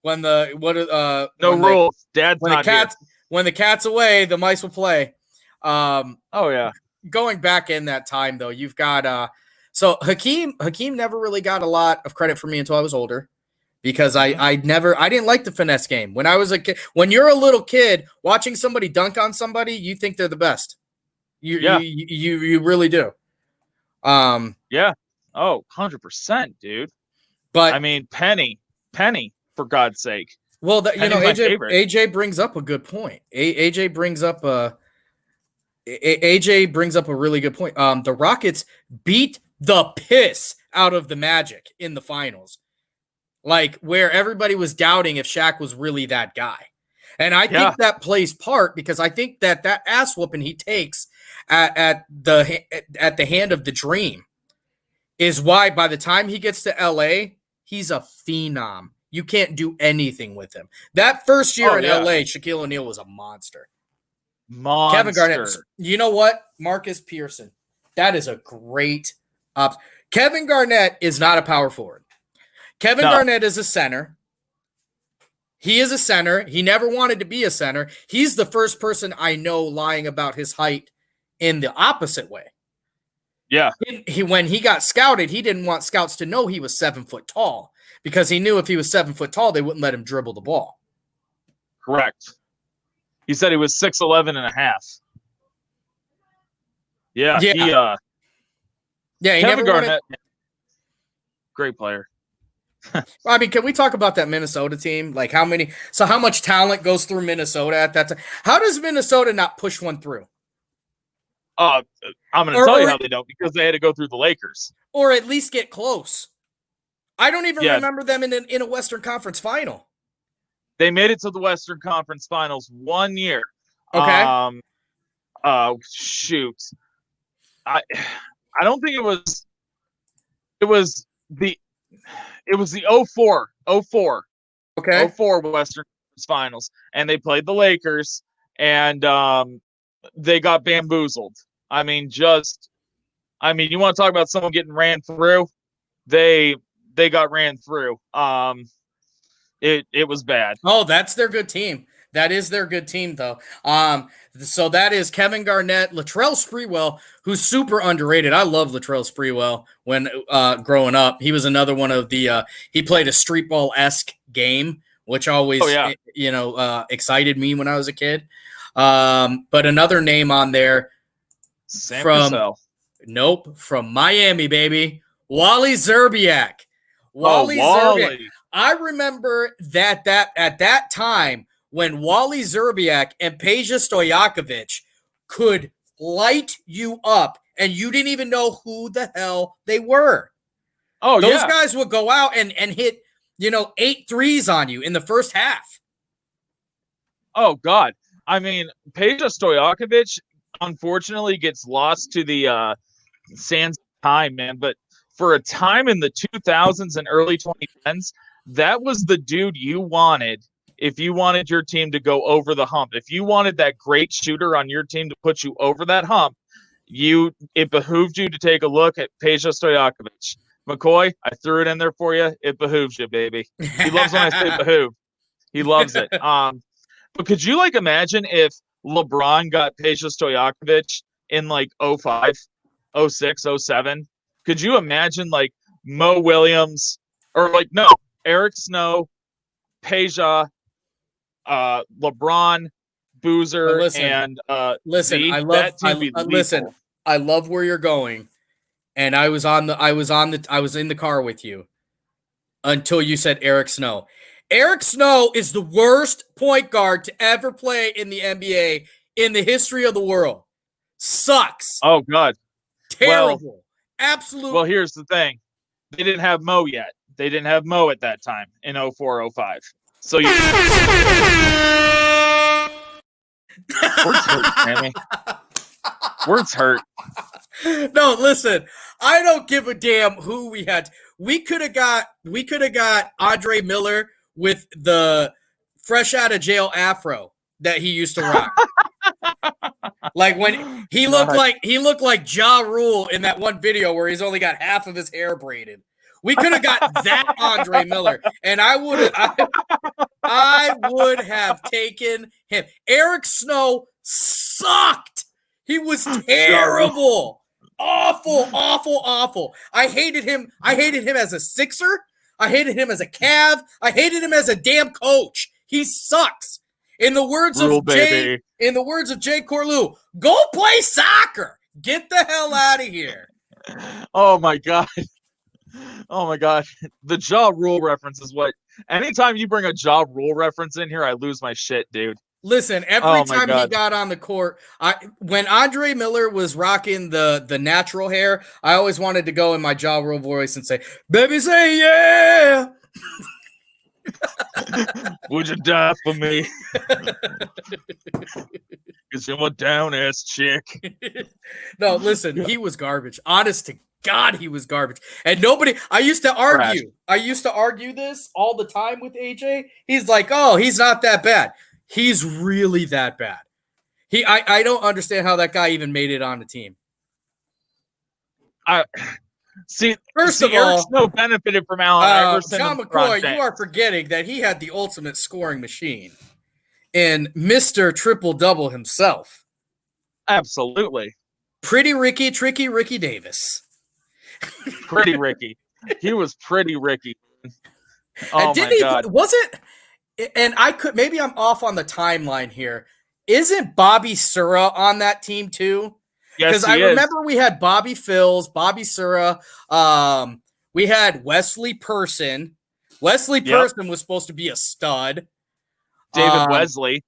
when rules. Dad's not here. When the cat's away, the mice will play. Oh yeah. Going back in that time though, you've got so Hakeem never really got a lot of credit for me until I was older. Because I didn't like the finesse game. When I was a kid, when you're a little kid watching somebody dunk on somebody, you think they're the best. You really do. Yeah. Oh, 100%, dude. But I mean, Penny, for God's sake. well, Penny's my favorite. AJ brings up a good point. AJ brings up a really good point. The Rockets beat the piss out of the Magic in the finals, like where everybody was doubting if Shaq was really that guy. And I think that plays part because I think that ass whooping he takes at the hand of the Dream is why by the time he gets to LA, he's a phenom. You can't do anything with him. That first year in LA, Shaquille O'Neal was a monster. Kevin Garnett. You know what? Marcus Pearson. That is a great Kevin Garnett is not a power forward. Kevin Garnett is a center. He is a center. He never wanted to be a center. He's the first person I know lying about his height in the opposite way. Yeah. When he got scouted, he didn't want scouts to know he was 7 foot tall because he knew if he was 7 foot tall, they wouldn't let him dribble the ball. Correct. He said he was 6'11" and a half. Yeah. Kevin Garnett, great player. I mean, can we talk about that Minnesota team? Like how much talent goes through Minnesota at that time? How does Minnesota not push one through? I'm going to tell you how they don't, because they had to go through the Lakers. Or at least get close. I don't even remember them in a Western Conference final. They made it to the Western Conference Finals 1 year. Okay. Shoot. I don't think it was the 04 Okay. 04 Western Conference Finals, and they played the Lakers, and they got bamboozled. I mean, you want to talk about someone getting ran through? They got ran through. It was bad. Oh, that's their good team. That is their good team, though. So that is Kevin Garnett, Latrell Sprewell, who's super underrated. I love Latrell Sprewell when growing up. He was another one of the he played a street ball-esque game, which always excited me when I was a kid. But another name on there from Miami, baby. Wally Zerbiak. Wally Zerbiak. I remember that at that time when Wally Zerbiak and Peja Stojakovic could light you up and you didn't even know who the hell they were. Oh, those guys would go out and hit, 8 threes on you in the first half. Oh, God. I mean, Peja Stojakovic, unfortunately, gets lost to the sands of time, man. But for a time in the 2000s and early 2010s, that was the dude you wanted if you wanted your team to go over the hump. If you wanted that great shooter on your team to put you over that hump, it behooved you to take a look at Peja Stojakovic. McCoy, I threw it in there for you. It behooves you, baby. He loves when I say behoove. He loves it. But could you imagine if LeBron got Peja Stojakovic in 05, 06, 07? Could you imagine Mo Williams or Eric Snow, Peja, LeBron, Boozer, and listen. I love where you're going, and I was in the car with you until you said Eric Snow. Eric Snow is the worst point guard to ever play in the NBA in the history of the world. Sucks. Oh, God. Terrible. Absolutely. Well, here's the thing. They didn't have Mo yet. They didn't have Mo at that time in 04, 05. So you words hurt, Sammy. Words hurt. No, listen. I don't give a damn who we had. We could have got Andre Miller with the fresh out of jail afro that he used to rock. When he looked like Ja Rule in that one video where he's only got half of his hair braided. We could have got that Andre Miller, and I would have taken him. Eric Snow sucked. He was terrible. Awful, awful, awful. I hated him. I hated him as a Sixer. I hated him as a Cav. I hated him as a damn coach. He sucks. In the words Rule, of Jay, baby. in the words of Jay Corlew, go play soccer. Get the hell out of here. Oh my god. Oh my god. The Ja Rule reference is what. Anytime you bring a Ja Rule reference in here, I lose my shit, dude. Listen, every Oh my time he God. got on the court, when Andre Miller was rocking the natural hair, I always wanted to go in my Ja Rule voice and say, "Baby, say yeah." Would you die for me? Because you're a down ass chick. No, listen, he was garbage. Honest to God, he was garbage. And nobody, I used to argue this all the time with AJ. He's like, oh, he's not that bad. He's really that bad. I don't understand how that guy even made it on the team. First of all, Eric Snow benefited from Allen Iverson. John and LeBron McCoy, James. you are forgetting that he had the ultimate scoring machine in Mr. Triple-Double himself. Absolutely. Pretty Ricky, tricky Ricky Davis. Pretty Ricky. He was pretty Ricky. Oh And my God. Was it? And maybe I'm off on the timeline here. Isn't Bobby Sura on that team too? Yes, Because I he is. remember we had Bobby Phils, Bobby Sura. We had Wesley Person. Wesley Person was supposed to be a stud. David Wesley.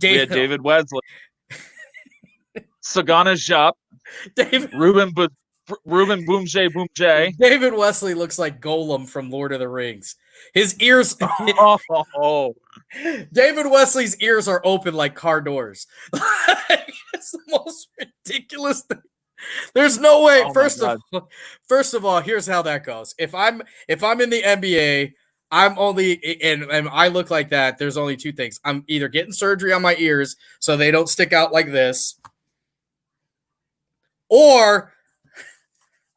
We had David Wesley. Sagana Jop. Ruben Boomjay. David Wesley looks like Golem from Lord of the Rings. His ears. David Wesley's ears are open like car doors. It's the most ridiculous thing. There's no way. First of all, here's how that goes. If I'm in the NBA, I'm only and I look like that. There's only two things. I'm either getting surgery on my ears so they don't stick out like this, or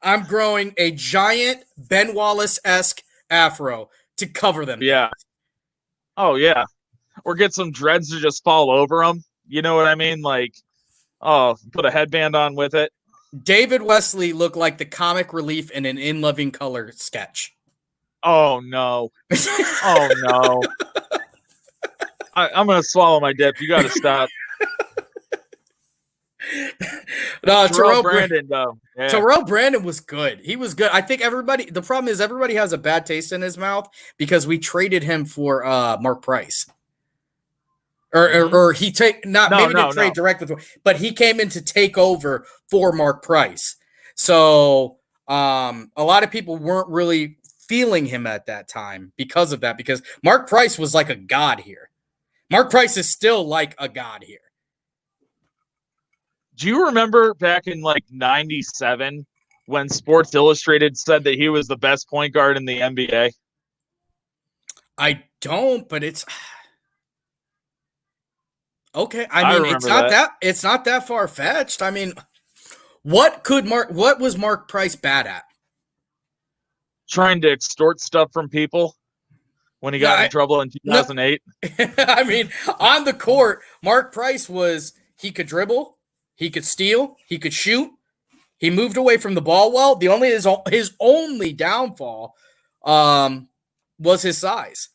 I'm growing a giant Ben Wallace-esque afro to cover them. Yeah. Oh, yeah. Or get some dreads to just fall over them. You know what I mean? Like, put a headband on with it. David Wesley looked like the comic relief in an In Loving Color sketch. Oh, no. Oh, no. I'm going to swallow my dip. You got to stop. No, Terrell Brandon, though. Yeah. Terrell Brandon was good. He was good. I think the problem is everybody has a bad taste in his mouth because we traded him for Mark Price. Or he trade direct with him, but he came in to take over for Mark Price. So a lot of people weren't really feeling him at that time because of that, because Mark Price was like a god here. Mark Price is still like a god here. Do you remember back in like 97 when Sports Illustrated said that he was the best point guard in the NBA? I don't, but it's okay. I mean, it's not that far fetched. I mean, what was Mark Price bad at? Trying to extort stuff from people when he got in trouble in 2008. I mean, on the court, Mark Price he could dribble. He could steal. He could shoot. He moved away from the ball well. His only downfall was his size.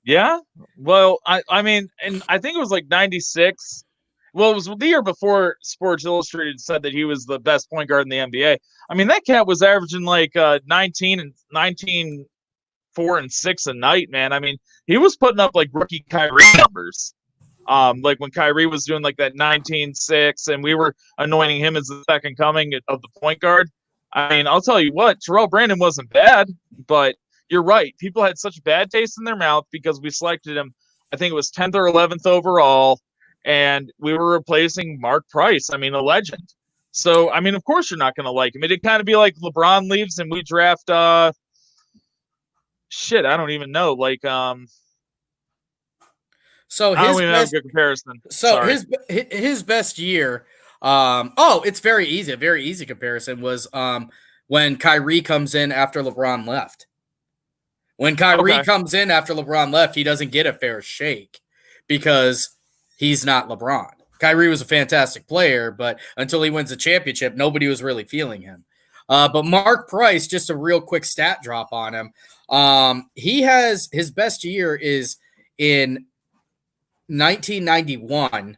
Yeah. Well, I mean, and I think it was like 96. Well, it was the year before Sports Illustrated said that he was the best point guard in the NBA. I mean, that cat was averaging like 19, 4, and 6 a night, man. I mean, he was putting up like rookie Kyrie numbers. Like when Kyrie was doing like that 19-6 and we were anointing him as the second coming of the point guard. I mean, I'll tell you what, Terrell Brandon wasn't bad, but you're right. People had such bad taste in their mouth because we selected him, I think it was 10th or 11th overall, and we were replacing Mark Price. I mean, a legend. So, I mean, of course you're not going to like him. It'd kind of be like LeBron leaves and we draft, I don't even know. Like, So I don't even have a good comparison. So his best year, it's very easy. A very easy comparison was when Kyrie comes in after LeBron left. When Kyrie comes in after LeBron left, he doesn't get a fair shake because he's not LeBron. Kyrie was a fantastic player, but until he wins a championship, nobody was really feeling him. But Mark Price, just a real quick stat drop on him. He has his best year is in 1991,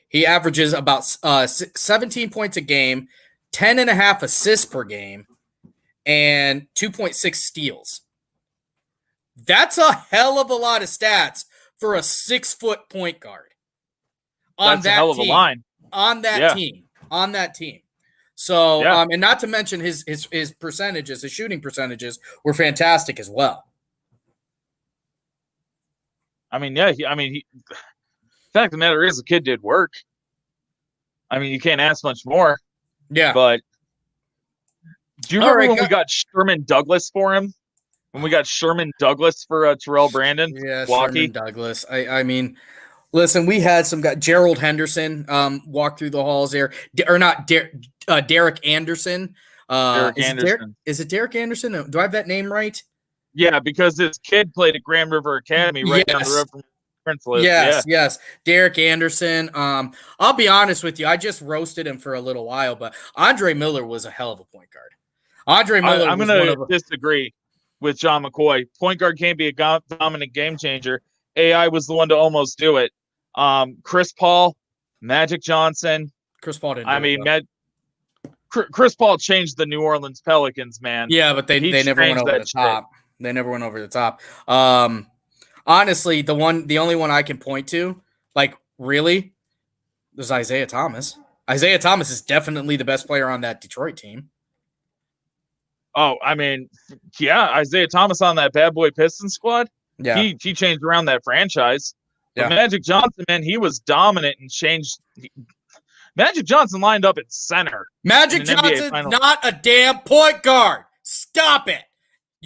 he averages about 17 points a game, 10.5 assists per game, and 2.6 steals. That's a hell of a lot of stats for a 6-foot point guard. That's a hell of a line. On that team. So, Yeah. And not to mention his percentages, his shooting percentages were fantastic as well. I mean, yeah. The fact of the matter is, the kid did work. I mean, you can't ask much more. Yeah. But do you remember right, when we got Sherman Douglas for him? When we got Sherman Douglas for Terrell Brandon? Yeah, Walkie? Sherman Douglas. I mean, listen, we had some guys. Gerald Henderson walk through the halls there. Derek Anderson. Derek Anderson. Is it Derek Anderson? Do I have that name right? Yeah, because this kid played at Grand River Academy right down the road from Prince lives. Yes. Derek Anderson. I'll be honest with you. I just roasted him for a little while, but Andre Miller was a hell of a point guard. Andre Miller. I'm going to disagree with John McCoy. Point guard can't be a dominant game changer. AI was the one to almost do it. Chris Paul, Magic Johnson. Chris Paul didn't. Chris Paul changed the New Orleans Pelicans, man. Yeah, but they never went over the top. They never went over the top. Honestly, the only one I can point to, like, really, was Isaiah Thomas. Isaiah Thomas is definitely the best player on that Detroit team. Oh, I mean, yeah, Isaiah Thomas on that bad boy Pistons squad. Yeah, he changed around that franchise. Yeah. But Magic Johnson, man, he was dominant and changed. Magic Johnson lined up at center. Magic Johnson, not a damn point guard. Stop it.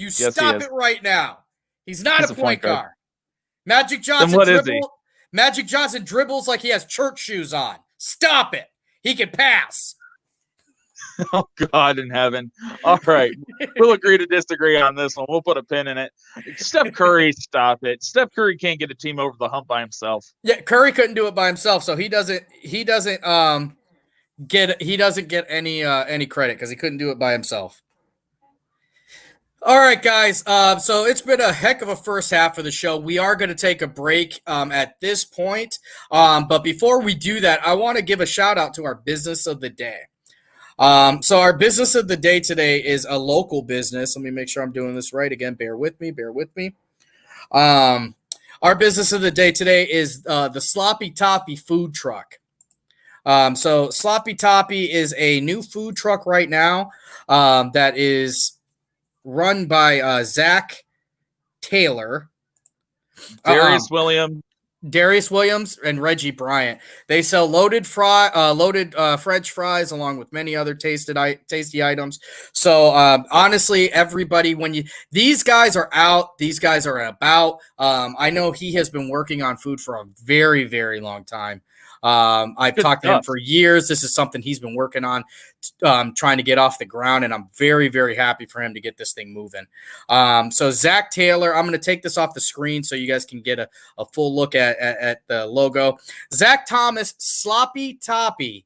Stop it right now. He's not a point guard. Magic Johnson Magic Johnson dribbles like he has church shoes on. Stop it. He can pass. Oh, God in heaven. All right. We'll agree to disagree on this one. We'll put a pin in it. Steph Curry, stop it. Steph Curry can't get a team over the hump by himself. Yeah, Curry couldn't do it by himself, so he doesn't get any credit because he couldn't do it by himself. All right, guys. So it's been a heck of a first half of the show. We are going to take a break at this point. But before we do that, I want to give a shout out to our business of the day. So our business of the day today is a local business. Let me make sure I'm doing this right again. Bear with me. Our business of the day today is the Sloppy Toppy food truck. So Sloppy Toppy is a new food truck right now that is run by Zach Taylor, Darius Williams, and Reggie Bryant. They sell loaded French fries along with many other tasty items. So honestly, everybody, these guys are out, these guys are about. I know he has been working on food for a very, very long time. I've talked to him for years. This is something he's been working on, trying to get off the ground, and I'm very, very happy for him to get this thing moving. So Zach Taylor, I'm going to take this off the screen so you guys can get a full look at the logo. Zach Thomas, Sloppy Toppy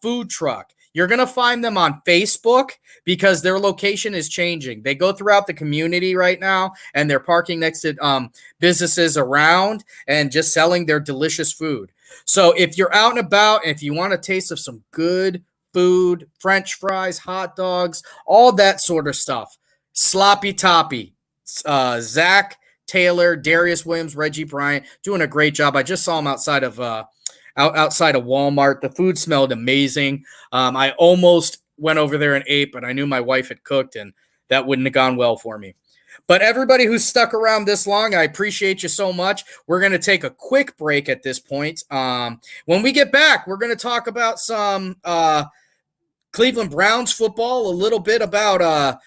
food truck. You're going to find them on Facebook because their location is changing. They go throughout the community right now, and they're parking next to businesses around and just selling their delicious food. So if you're out and about and if you want a taste of some good food, French fries, hot dogs, all that sort of stuff, Sloppy Toppy, Zach Taylor, Darius Williams, Reggie Bryant, doing a great job. I just saw them outside of Walmart. The food smelled amazing. I almost went over there and ate, but I knew my wife had cooked, and that wouldn't have gone well for me. But everybody who's stuck around this long, I appreciate you so much. We're going to take a quick break at this point. When we get back, we're going to talk about some Cleveland Browns football, a little bit about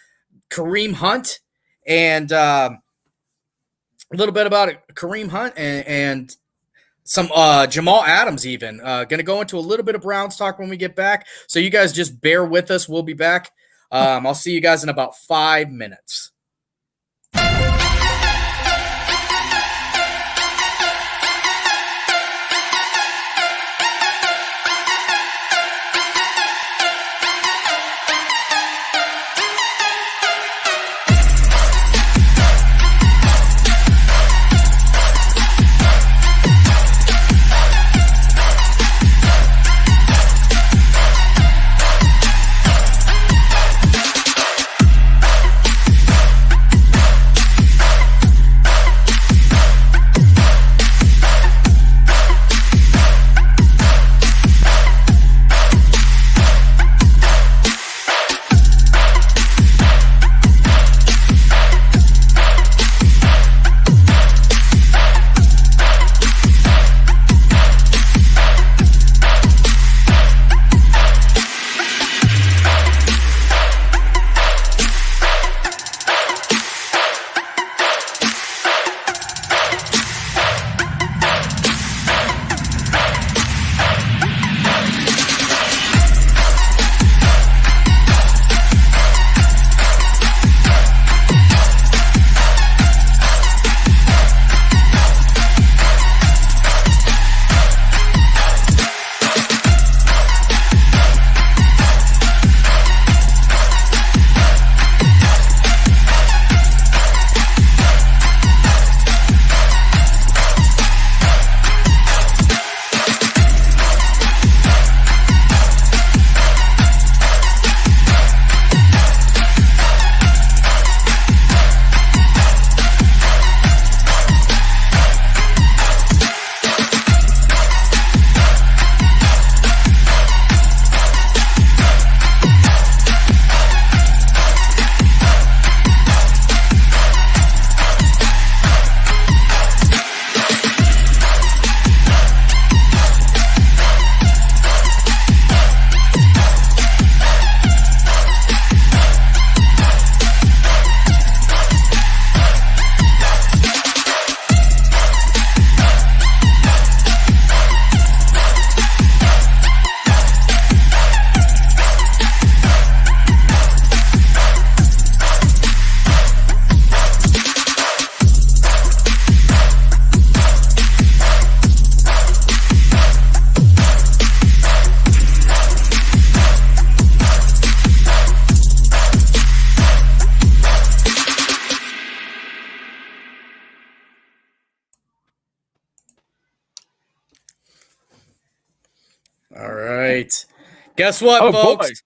Kareem Hunt, and and some Jamal Adams even. Going to go into a little bit of Browns talk when we get back. So you guys just bear with us. We'll be back. I'll see you guys in about 5 minutes. All right. Guess what, Oh, folks?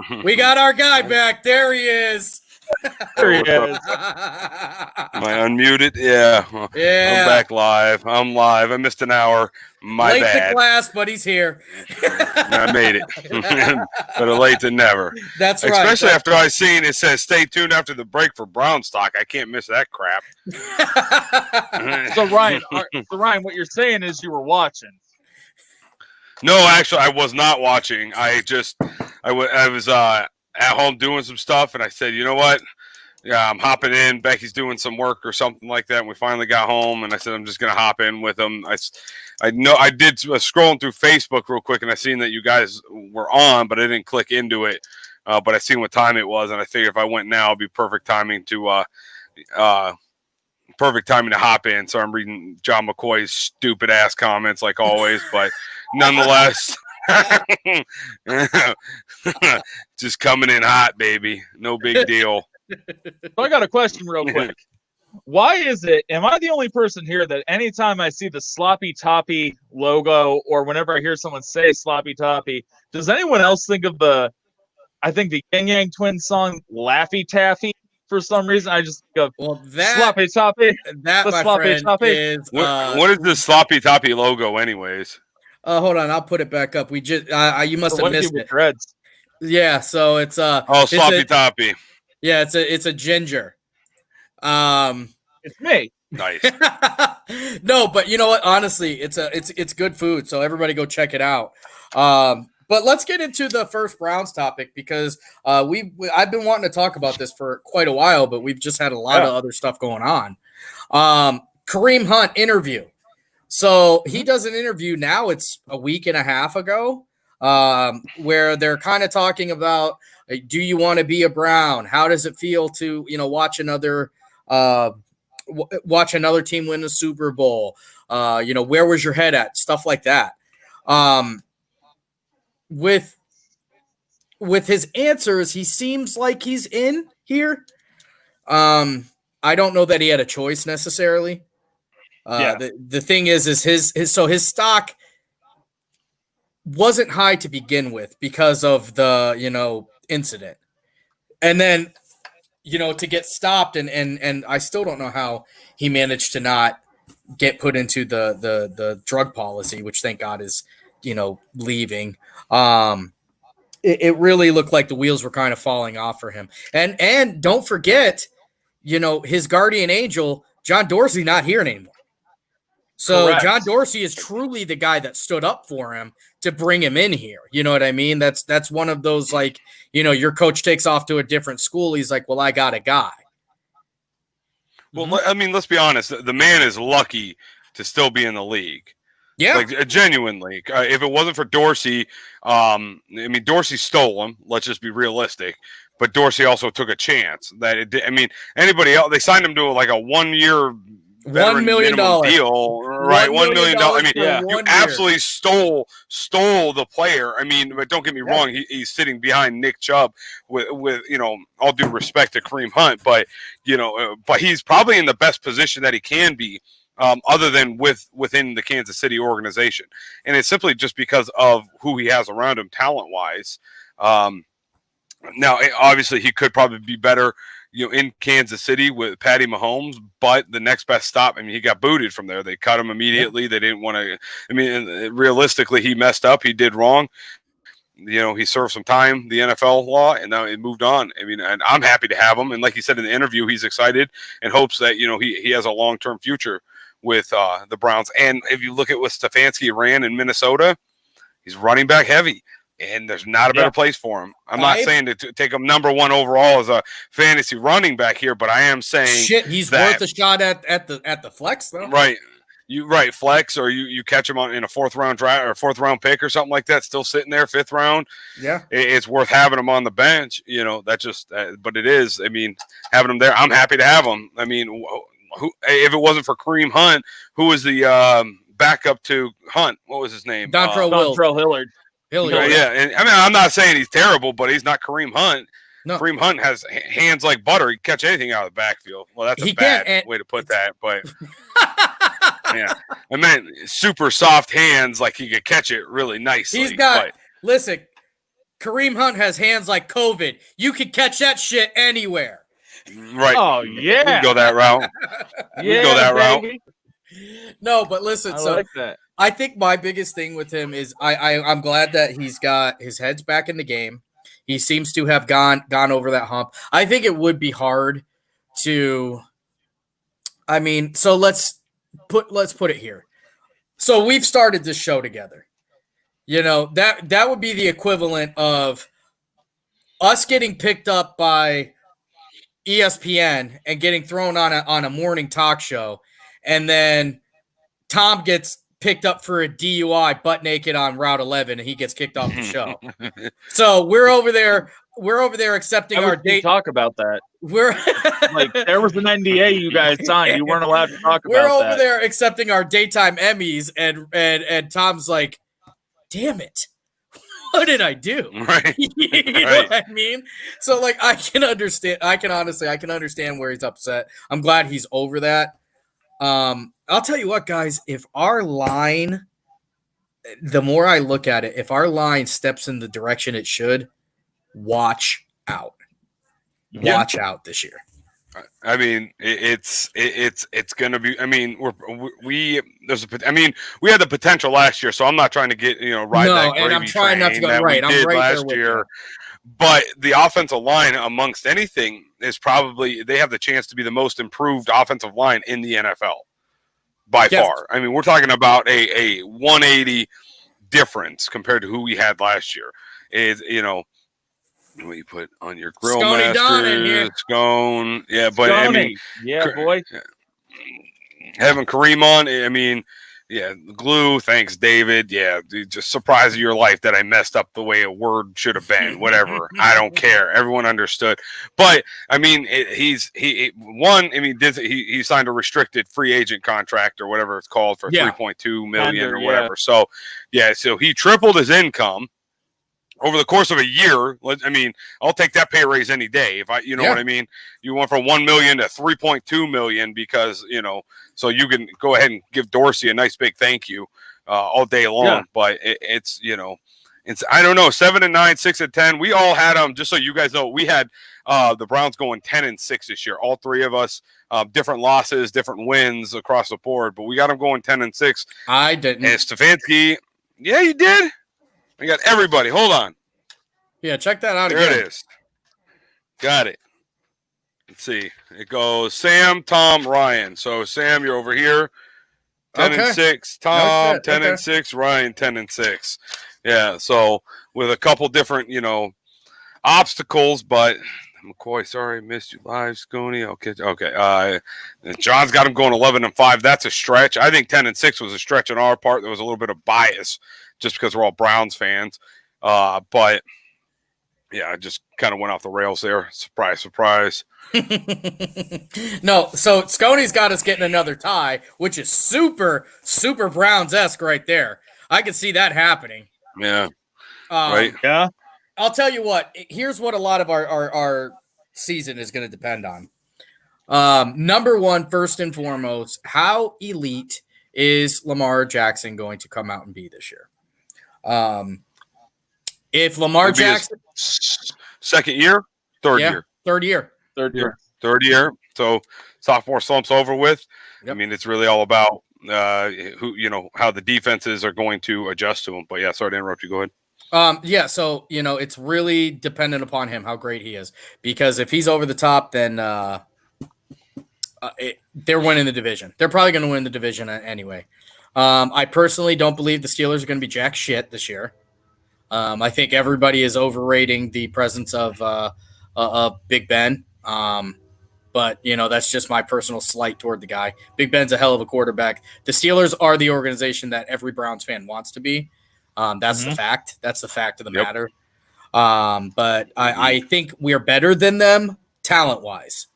boy. We got our guy back. There he is. There he is. Am I unmuted? Yeah. Yeah. I'm back live. I'm live. I missed an hour. My Late bad. to class, but he's here. I made it. Better late than never. That's right. Especially after I seen it says stay tuned after the break for Brown stock. I can't miss that crap. So Ryan, what you're saying is you were watching. No, actually, I was not watching. I was at home doing some stuff, and I said, you know what? Yeah, I'm hopping in. Becky's doing some work or something like that. And we finally got home, and I said I'm just gonna hop in with them. I know I did scrolling through Facebook real quick, and I seen that you guys were on, but I didn't click into it. But I seen what time it was, and I figured if I went now, it'd be perfect timing to hop in. So I'm reading John McCoy's stupid ass comments like always, but nonetheless, just coming in hot, baby. No big deal. So I got a question real quick. Why is it, am I the only person here that anytime I see the Sloppy Toppy logo or whenever I hear someone say Sloppy Toppy, does anyone else think of the Yang Yang Twins song Laffy Taffy? For some reason, I just think of Sloppy Toppy. That, the my Sloppy friend, Toppy. is What is the Sloppy Toppy logo, anyways? hold on, I'll put it back up. We just you must have missed it. Dreads. Yeah, so it's Sloppy Toppy. Yeah, it's a ginger. It's me. Nice. No, but you know what? Honestly, it's good food, so everybody go check it out. But let's get into the first Browns topic because I've been wanting to talk about this for quite a while, but we've just had a lot of other stuff going on. Kareem Hunt interview. So he does an interview now. It's a week and a half ago, where they're kind of talking about, do you want to be a Brown? How does it feel to watch another team win the Super Bowl? Where was your head at? Stuff like that. With his answers, he seems like he's in here. I don't know that he had a choice necessarily. The thing is his stock wasn't high to begin with because of the incident, and then to get stopped and I still don't know how he managed to not get put into the drug policy, which thank God is leaving. It really looked like the wheels were kind of falling off for him, and don't forget his guardian angel John Dorsey not here anymore. So correct. John Dorsey is truly the guy that stood up for him to bring him in here. You know what I mean? That's one of those, like, your coach takes off to a different school. He's like, well, I got a guy. Well, I mean, let's be honest. The man is lucky to still be in the league. Yeah. Like, genuinely. If it wasn't for Dorsey, Dorsey stole him. Let's just be realistic. But Dorsey also took a chance. Anybody else, they signed him to like a 1-year $1 million deal, right? $1 million. You year. absolutely stole the player. But don't get me wrong. He's sitting behind Nick Chubb with all due respect to Kareem Hunt, but but he's probably in the best position that he can be, other than within the Kansas City organization, and it's simply just because of who he has around him, talent wise. Now, obviously, he could probably be better, in Kansas City with Patty Mahomes, but the next best stop, he got booted from there. They cut him immediately. They didn't want to, realistically, he messed up. He did wrong. He served some time, the NFL law, and now it moved on. And I'm happy to have him. And like he said in the interview, he's excited and hopes that, he has a long-term future with the Browns. And if you look at what Stefanski ran in Minnesota, he's running back heavy. And there's not a better place for him. I'm not saying to take him number 1 overall as a fantasy running back here, but I am saying he's worth a shot at the flex though. Right. Flex, or you catch him in a 4th round draft or 4th round pick or something like that, still sitting there 5th round. Yeah. It's worth having him on the bench. That just but it is. Having him there, I'm happy to have him. If it wasn't for Kareem Hunt, who was the backup to Hunt? What was his name? Dontrell Hillard. Yeah, and I'm not saying he's terrible, but he's not Kareem Hunt. No. Kareem Hunt has hands like butter. He can catch anything out of the backfield. Well, that's a bad way to put that, but Yeah, I meant super soft hands, like he could catch it really nicely. He's got. Listen, Kareem Hunt has hands like COVID. You can catch that shit anywhere. Right. Oh We yeah, can go that route. yeah, go that route. baby. No, but listen. I So like that. I think my biggest thing with him is I'm glad that he's got his head's back in the game. He seems to have gone over that hump. I think it would be hard to. I mean, so let's put it here. So we've started this show together. You know, that would be the equivalent of us getting picked up by ESPN and getting thrown on a morning talk show, and then Tom gets picked up for a DUI butt naked on Route 11 and he gets kicked off the show. So we're over there accepting our date. Talk about that. We're Like there was an NDA you guys signed. You weren't allowed to talk about we're over that. there accepting our daytime Emmys, and Tom's like, damn it. What did I do? Right. You know what I mean? So like I can understand where he's upset. I'm glad he's over that. I'll tell you what, guys, if our line, the more I look at it, if our line steps in the direction it should, watch out. Watch out this year. I mean, it's going to be. I mean, we had the potential last year, so I'm not trying to get ride that gravy and I'm trying not to go that right. we I'm did right there last with year. you. But the offensive line, amongst anything, is probably they have the chance to be the most improved offensive line in the NFL by far. I mean, we're talking about a 180 difference compared to who we had last year. Is what you put on your grill Sconey Don in here. master, scone. Yeah, but I mean, yeah, boy. having Kareem on, I mean, yeah, glue. Thanks, David. Yeah, dude, just surprise of your life that I messed up the way a word should have been. Whatever, I don't care. Everyone understood. But I mean, he signed a restricted free agent contract or whatever it's called for $3.2 million or whatever. So so he tripled his income over the course of a year. I mean, I'll take that pay raise any day. If what I mean? You went from $1 million to $3.2 million because, so you can go ahead and give Dorsey a nice big thank you all day long. Yeah. But it's I don't know, 7-9, 6-10. We all had them. Just so you guys know, we had the Browns going 10-6 this year. All three of us, different losses, different wins across the board, but we got them going 10-6. I didn't. And Stefanski, yeah, you did. I got everybody. Hold on. Yeah, check that out there again. There it is. Got it. Let's see. It goes Sam, Tom, Ryan. So Sam, you're over here. 10-6. Tom, 10-6. Ryan, 10-6. Yeah. So with a couple different, obstacles, but McCoy, sorry, missed you live. Sconey. Okay. John's got him going 11-5. That's a stretch. I think 10-6 was a stretch on our part. There was a little bit of bias just because we're all Browns fans. But yeah, I just kind of went off the rails there. Surprise, surprise. No, so Sconey's got us getting another tie, which is super, super Browns-esque right there. I could see that happening. Yeah. Right. Yeah. I'll tell you what. Here's what a lot of our season is going to depend on. Number one, first and foremost, how elite is Lamar Jackson going to come out and be this year? If Lamar Jackson second year, third year. So sophomore slump's over with. Yep. I mean, it's really all about how the defenses are going to adjust to him. But yeah, sorry to interrupt you. Go ahead. So it's really dependent upon him how great he is, because if he's over the top, then they're winning the division. They're probably going to win the division anyway. I personally don't believe the Steelers are going to be jack shit this year. I think everybody is overrating the presence of Big Ben. But that's just my personal slight toward the guy. Big Ben's a hell of a quarterback. The Steelers are the organization that every Browns fan wants to be. That's the fact. That's the fact of the matter. But I think we are better than them talent-wise.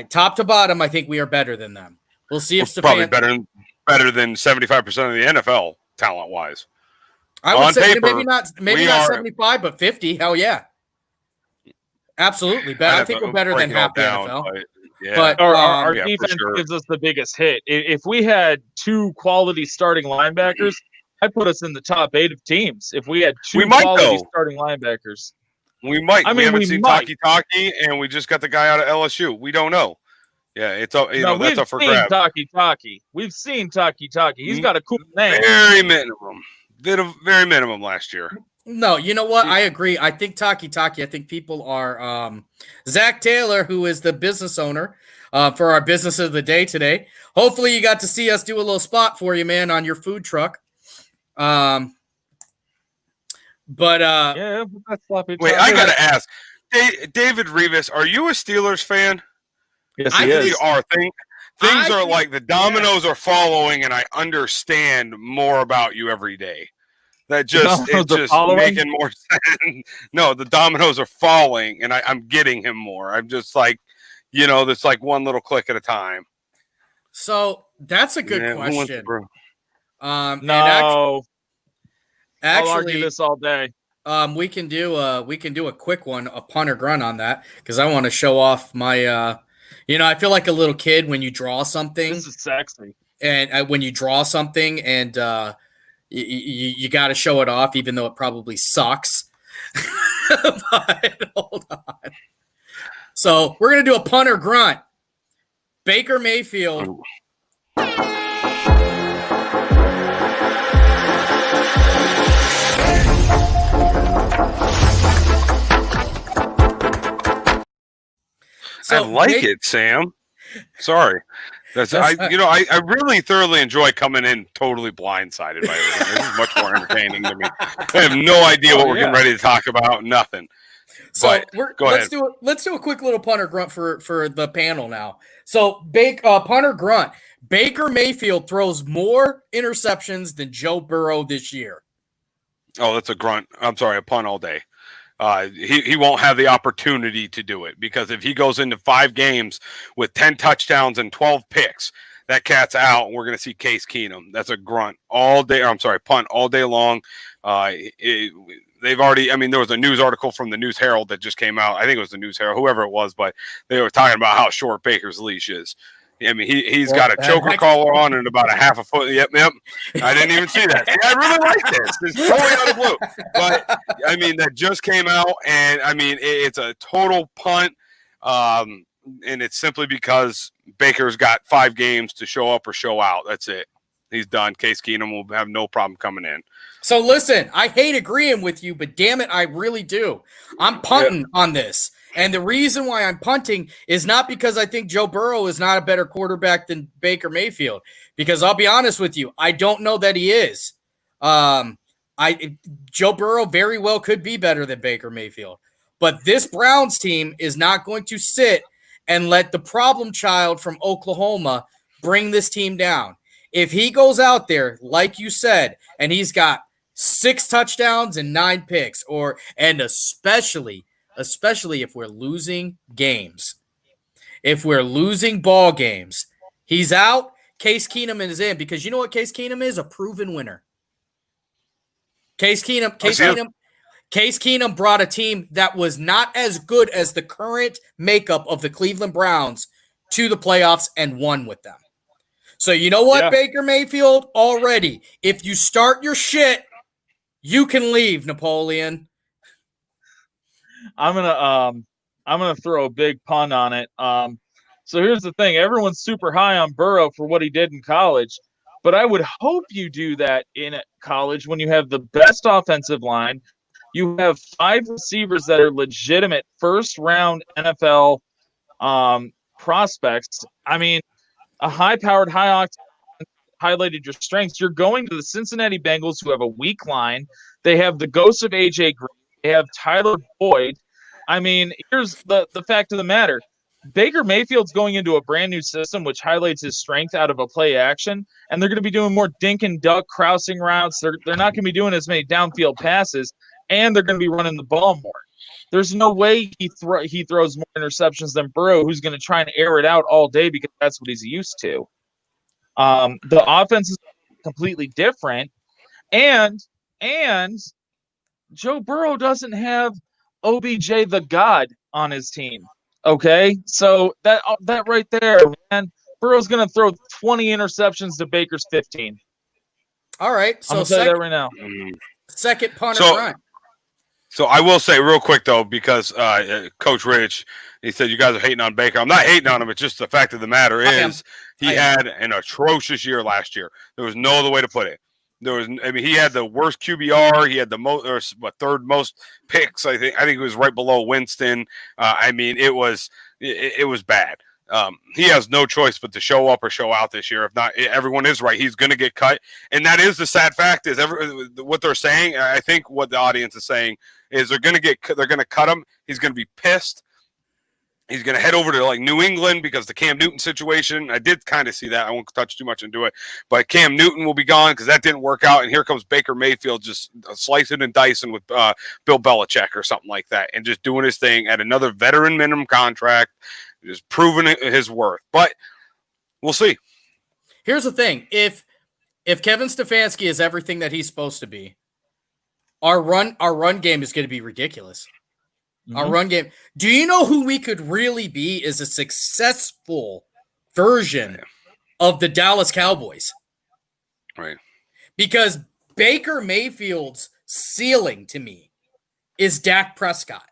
Top to bottom, I think we are better than them. We'll see if probably better than 75% of the NFL talent-wise. I would say maybe not 75, but 50. Hell yeah. Absolutely. I think we're better than half the NFL. Yeah. But Our yeah, for defense sure. gives us the biggest hit. If we had two quality starting linebackers, I'd put us in the top 8 of teams. If we had two We might, quality though. starting linebackers. We might. I We mean, haven't we seen might. Taki, and we just got the guy out of LSU. We don't know. Yeah, it's up. You know, that's we've up for seen grabs. Taki. We've seen Taki. He's got a cool name. Very minimum. Did a very minimum last year. no, you know what? I agree. I think Taki. I think people are Zach Taylor, who is the business owner for our business of the day today. Hopefully, you got to see us do a little spot for you, man, on your food truck. But Yeah, that's sloppy. Wait, I gotta ask, David Rivas, are you a Steelers fan? Yes, I he think is. You are. Things I are think- like the dominoes are following, and I understand more about you every day. That just Dominoes it's are just following? making more sense. No, the dominoes are falling, and I'm getting him more. I'm just like, you know, that's like one little click at a time. so that's a good Yeah, who wants question. to brew? And No, I'll argue actually, this all day. we can do a quick one, a punt or grunt on that, because I want to show off my. I feel like a little kid when you draw something, This is sexy. and when you draw something, and you got to show it off, even though it probably sucks. But hold on. So we're gonna do a punt or grunt. Baker Mayfield. I like it, Sam. Sorry. I really thoroughly enjoy coming in totally blindsided by everything. This is much more entertaining to me. I have no idea what we're getting ready to talk about. Nothing. So But go let's ahead. let's do a quick little punter grunt for the panel now. So punter grunt. Baker Mayfield throws more interceptions than Joe Burrow this year. Oh, that's a grunt. I'm sorry, a punt all day. He won't have the opportunity to do it because if he goes into 5 games with 10 touchdowns and 12 picks, that cat's out, and we're going to see Case Keenum. That's a grunt all day. Or, I'm sorry, punt all day long. They've already. I mean, there was a news article from the News Herald that just came out. I think it was the News Herald, whoever it was, but they were talking about how short Baker's leash is. I mean, he's got a choker collar on and about a half a foot. Yep. I didn't even see that. See, I really like this. It's totally out of blue. But, I mean, that just came out, and, I mean, it's a total punt, and it's simply because Baker's got 5 games to show up or show out. That's it. He's done. Case Keenum will have no problem coming in. So listen, I hate agreeing with you, but damn it, I really do. I'm punting on this. And the reason why I'm punting is not because I think Joe Burrow is not a better quarterback than Baker Mayfield. Because I'll be honest with you, I don't know that he is. Joe Burrow very well could be better than Baker Mayfield. But this Browns team is not going to sit and let the problem child from Oklahoma bring this team down. If he goes out there, like you said, and he's got 6 touchdowns and 9 picks, and especially if we're losing games, if we're losing ball games, he's out. Case Keenum is in, because you know what Case Keenum is? A proven winner. Case Keenum brought a team that was not as good as the current makeup of the Cleveland Browns to the playoffs and won with them. So you know what, Baker Mayfield? Already, if you start your shit, you can leave, Napoleon. I'm gonna throw a big pun on it. So here's the thing: everyone's super high on Burrow for what he did in college, but I would hope you do that in college when you have the best offensive line. You have 5 receivers that are legitimate first-round NFL prospects. I mean, a high-powered, highlighted your strengths. You're going to the Cincinnati Bengals, who have a weak line. They have the ghost of A.J. Green. They have Tyler Boyd. I mean, here's the fact of the matter. Baker Mayfield's going into a brand new system, which highlights his strength out of a play action, and they're going to be doing more dink and duck crossing routes. They're not going to be doing as many downfield passes, and they're going to be running the ball more. There's no way he throws more interceptions than Burrow, who's going to try and air it out all day because that's what he's used to. The offense is completely different, and Joe Burrow doesn't have OBJ the God on his team. Okay, so that right there, man, Burrow's gonna throw 20 interceptions to Baker's 15. All right, I'm so gonna tell you that right now. second punter So- run. So I will say real quick though, because Coach Rich, he said you guys are hating on Baker. I'm not hating on him. It's just the fact of the matter is he had an atrocious year last year. There was no other way to put it. He had the worst QBR. He had the third most picks. I think it was right below Winston. It was bad. He has no choice but to show up or show out this year. If not, everyone is right. He's going to get cut, and that is the sad fact. Is what they're saying? I think what the audience is saying is they're going to cut him. He's going to be pissed. He's going to head over to like New England because the Cam Newton situation. I did kind of see that. I won't touch too much into it, but Cam Newton will be gone because that didn't work out. And here comes Baker Mayfield just slicing and dicing with Bill Belichick or something like that, and just doing his thing at another veteran minimum contract, just proving his worth. But we'll see. Here's the thing: if Kevin Stefanski is everything that he's supposed to be, our run game is going to be ridiculous. Our run game. Do you know who we could really be is a successful version of the Dallas Cowboys? Right. Because Baker Mayfield's ceiling to me is Dak Prescott.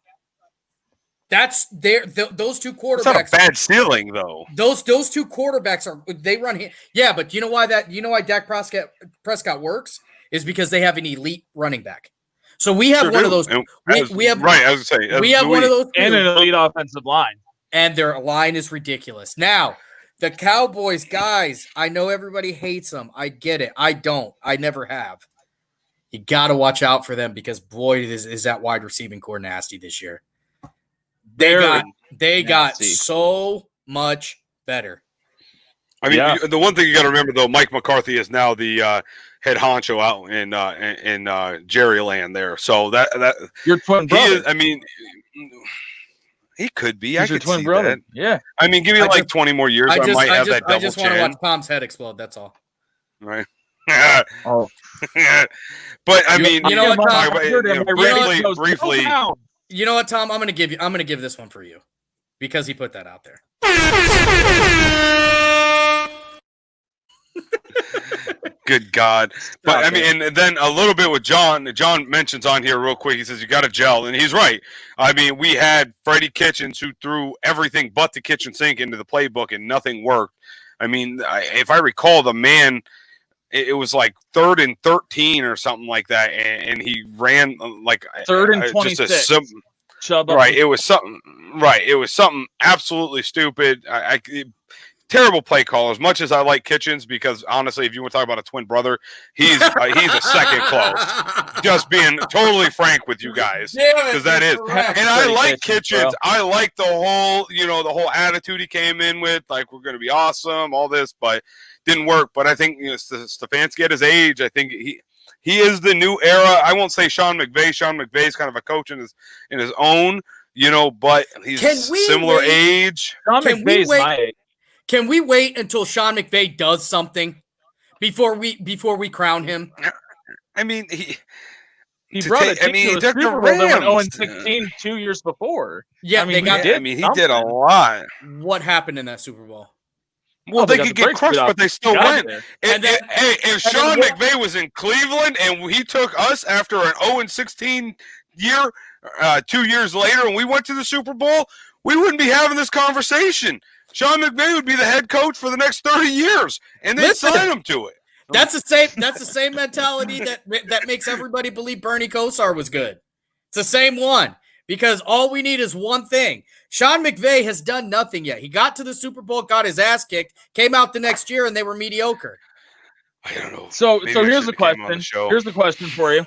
That's those two quarterbacks. It's not a bad ceiling though. Those two quarterbacks they run here. Yeah, but you know why Dak Prescott works is because they have an elite running back. So we have one of those. We have right. I was going to say we have one of those and an elite offensive line, and their line is ridiculous. Now the Cowboys guys, I know everybody hates them. I get it. I don't. I never have. You got to watch out for them because boy, is that wide receiving core nasty this year. They got so much better. I mean, the one thing you got to remember though, Mike McCarthy is now the head honcho out in Jerryland there. So that your twin brother. He could be. He's your twin brother. That. Yeah. I mean, give me 20 more years. I might have that double chin. I just want to watch Tom's head explode. That's all. Right. Oh. But I mean, you know what, Tom? Briefly. You know what, Tom? I'm gonna give this one for you because he put that out there. Good God. But I mean, and then a little bit with John. John mentions on here real quick. He says, you got to gel. And he's right. I mean, we had Freddie Kitchens who threw everything but the kitchen sink into the playbook and nothing worked. I mean, if I recall, the man, it was like 3rd and 13 or something like that. And he ran like 3rd and 26. Right. It was something. Right. It was something absolutely stupid. Terrible play call. As much as I like Kitchens, because honestly, if you want to talk about a twin brother, he's a second close. Just being totally frank with you guys, because that is. And I like Kitchens. Bro. I like the whole attitude he came in with, like we're going to be awesome, all this, but didn't work. But I think Stefanski at his age, I think he is the new era. I won't say Sean McVay. Sean McVay's kind of a coach in his own, but he's similar age. Sean McVay's my age. Can we wait until Sean McVay does something before we crown him? I mean, he brought it. He took the Rams. They went 0-16 2 years before. Yeah, he did a lot. What happened in that Super Bowl? Well, they could get crushed, but they still went. If Sean McVay was in Cleveland and he took us after an 0-16 year, 2 years later, and we went to the Super Bowl, we wouldn't be having this conversation. Sean McVay would be the head coach for the next 30 years, and then sign him to it. That's the same mentality that makes everybody believe Bernie Kosar was good. It's the same one, because all we need is one thing. Sean McVay has done nothing yet. He got to the Super Bowl, got his ass kicked, came out the next year, and they were mediocre. I don't know. So here's the question. Here's the question for you.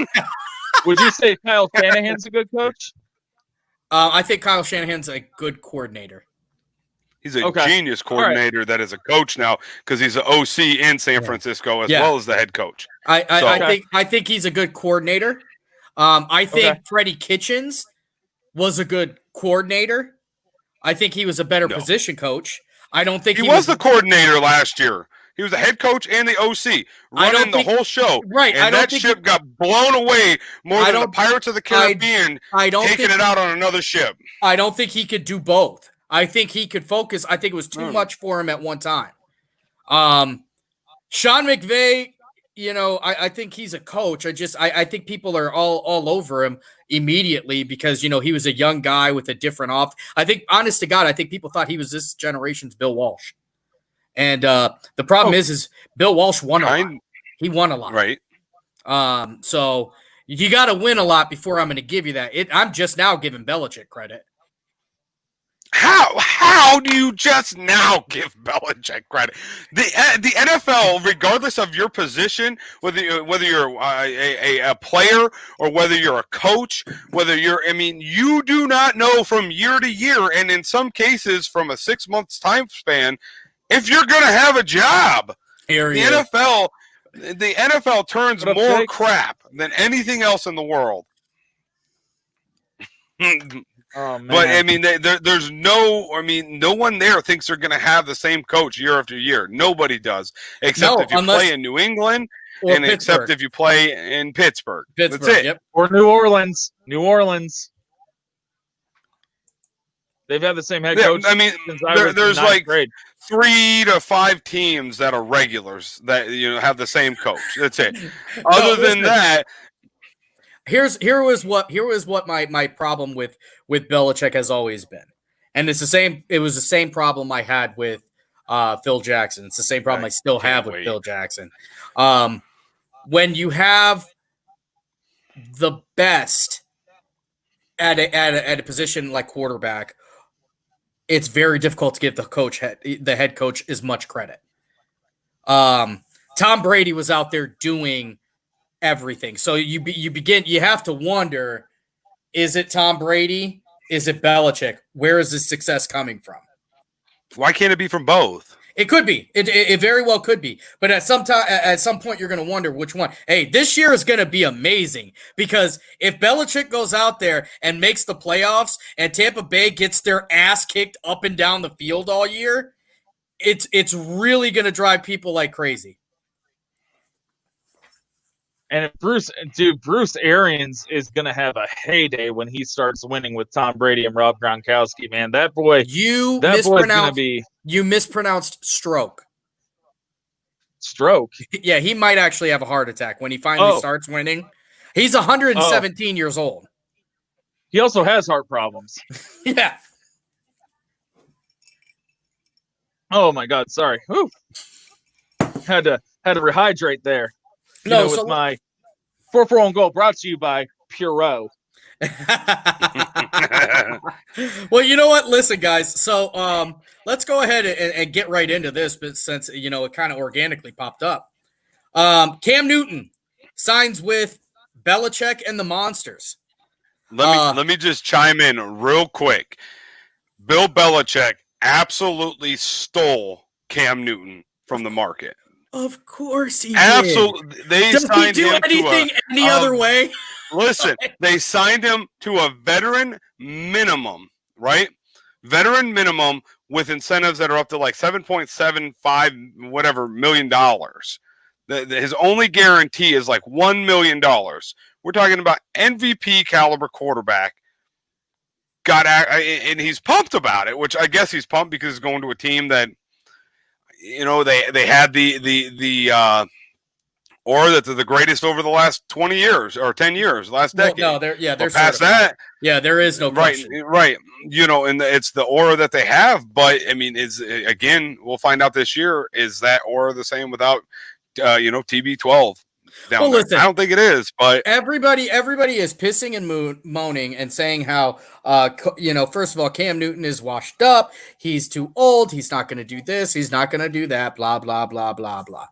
Would you say Kyle Shanahan's a good coach? I think Kyle Shanahan's a good coordinator. He's a genius coordinator that is a coach now because he's an OC in San Francisco as well as the head coach. I think he's a good coordinator. I think Freddie Kitchens was a good coordinator. I think he was a better position coach. I don't think he was the coordinator last year. He was the head coach and the OC running the whole show. Right. And that ship got blown away more than the Pirates of the Caribbean taking it out on another ship. I don't think he could do both. I think he could focus. I think it was too much for him at one time. Sean McVay, I think he's a coach. I think people are all over him immediately because, he was a young guy with a different off. I think, honest to God, I think people thought he was this generation's Bill Walsh. And the problem is Bill Walsh won a lot. He won a lot. Right. So you got to win a lot before I'm going to give you that. I'm just now giving Belichick credit. How do you just now give Belichick credit? The NFL, regardless of your position, whether you're a player or whether you're a coach, you do not know from year to year, and in some cases from a 6 months time span, if you're going to have a job. The NFL turns more crap than anything else in the world. Oh, man. But there's no one there thinks they're going to have the same coach year after year. Nobody does, except if you play in New England and Pittsburgh. Except if you play in Pittsburgh. That's it. Yep. Or New Orleans. They've had the same head coach. Since there's like grade. 3 to 5 teams that are regulars that have the same coach. That's it. Other than that. Here was what my problem with Belichick has always been. And it was the same problem I had with Phil Jackson. It's the same problem I still have with Phil Jackson. When you have the best at a position like quarterback, it's very difficult to give the head coach as much credit. Tom Brady was out there doing everything. So you have to wonder, is it Tom Brady? Is it Belichick? Where is this success coming from? Why can't it be from both? It could be. It very well could be. But at some point, you're going to wonder which one. Hey, this year is going to be amazing because if Belichick goes out there and makes the playoffs and Tampa Bay gets their ass kicked up and down the field all year, it's really going to drive people like crazy. And if Bruce Arians is going to have a heyday when he starts winning with Tom Brady and Rob Gronkowski, man. That boy's going to be. You mispronounced stroke. Stroke? Yeah, he might actually have a heart attack when he finally starts winning. He's 117 years old. He also has heart problems. Yeah. Oh, my God. Sorry. Whew. Had to rehydrate there. With my 4-4 on goal brought to you by Puro. Well, you know what? Listen, guys. So let's go ahead and get right into this, but since it kind of organically popped up. Cam Newton signs with Belichick and the Monsters. Let me just chime in real quick. Bill Belichick absolutely stole Cam Newton from the market. Of course he absolutely did. They Does signed he do him anything any other way? Listen, they signed him to a veteran minimum, right? Veteran minimum with incentives that are up to like $7.75 million. His only guarantee is like $1 million. We're talking about MVP caliber quarterback. And he's pumped about it, which I guess he's pumped because he's going to a team that they had the or that they're the greatest over the last 20 years or 10 years, last decade. No, they're past that. Yeah, there is no question. Right. And it's the aura that they have. But we'll find out this year. Is that aura the same without TB12? Down there. Listen, I don't think it is, but everybody is pissing and moaning and saying how, first of all, Cam Newton is washed up. He's too old. He's not going to do this. He's not going to do that. Blah, blah, blah, blah, blah.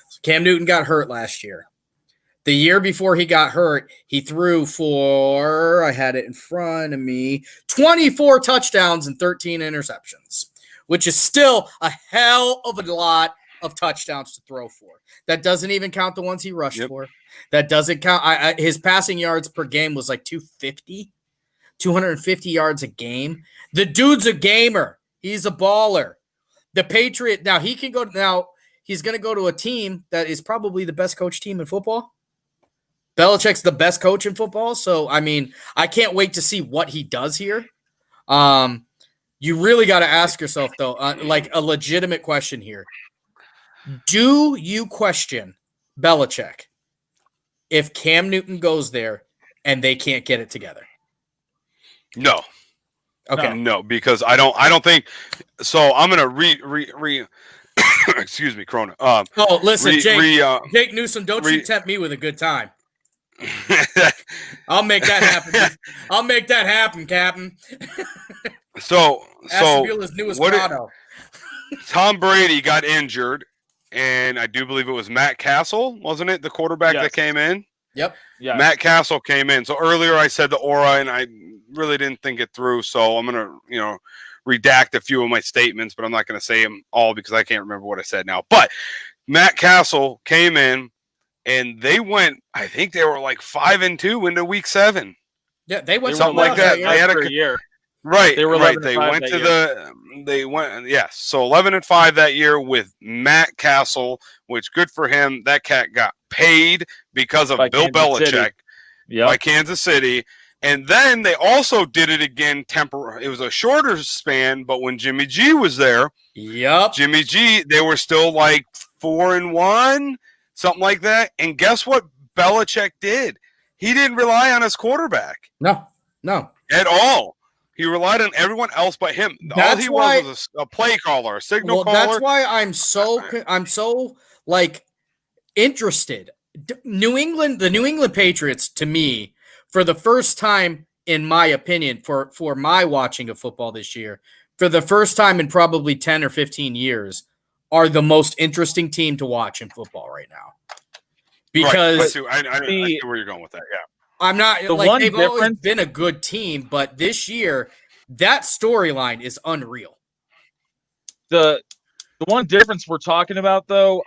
So Cam Newton got hurt last year. The year before he got hurt, he threw for, I had it in front of me, 24 touchdowns and 13 interceptions, which is still a hell of a lot of touchdowns to throw for. That doesn't even count the ones he rushed for. That doesn't count. His passing yards per game was like 250 yards a game. The dude's a gamer. He's a baller. The Patriot. Now he's going to go to a team that is probably the best coach team in football. Belichick's the best coach in football. So, I can't wait to see what he does here. You really got to ask yourself, though, like a legitimate question here. Do you question Belichick if Cam Newton goes there and they can't get it together? No. Okay. No, because I don't think so. I'm gonna re excuse me, Corona. Oh, listen, Jake Newsom, don't you tempt me with a good time. I'll make that happen. I'll make that happen, Captain. So Ashtabula's newest motto. Tom Brady got injured, and I do believe it was Matt Castle, wasn't it? The quarterback that came in. Yep. Yeah. Matt Castle came in. So earlier I said the aura, and I really didn't think it through. So I'm gonna, redact a few of my statements, but I'm not gonna say them all because I can't remember what I said now. But Matt Castle came in, and they went. I think they were like 5-2 into week 7. Yeah, they went something like that. They had a year. Right. They were right. They went to the. They went. Yes. So 11-5 that year with Matt Castle, which good for him. That cat got paid because of Bill Belichick by Kansas City. And then they also did it again temporarily. It was a shorter span, but when Jimmy G was there, Jimmy G, they were still like 4-1, something like that. And guess what Belichick did? He didn't rely on his quarterback. No. At all. He relied on everyone else but him. All he was a play caller, a signal caller. That's why I'm so like interested. The New England Patriots, to me, for the first time, in my opinion, for my watching of football this year, for the first time in probably 10 or 15 years, are the most interesting team to watch in football right now. Because I see where you're going with that. Yeah. I'm not like they've always been a good team, but this year that storyline is unreal. The one difference we're talking about though,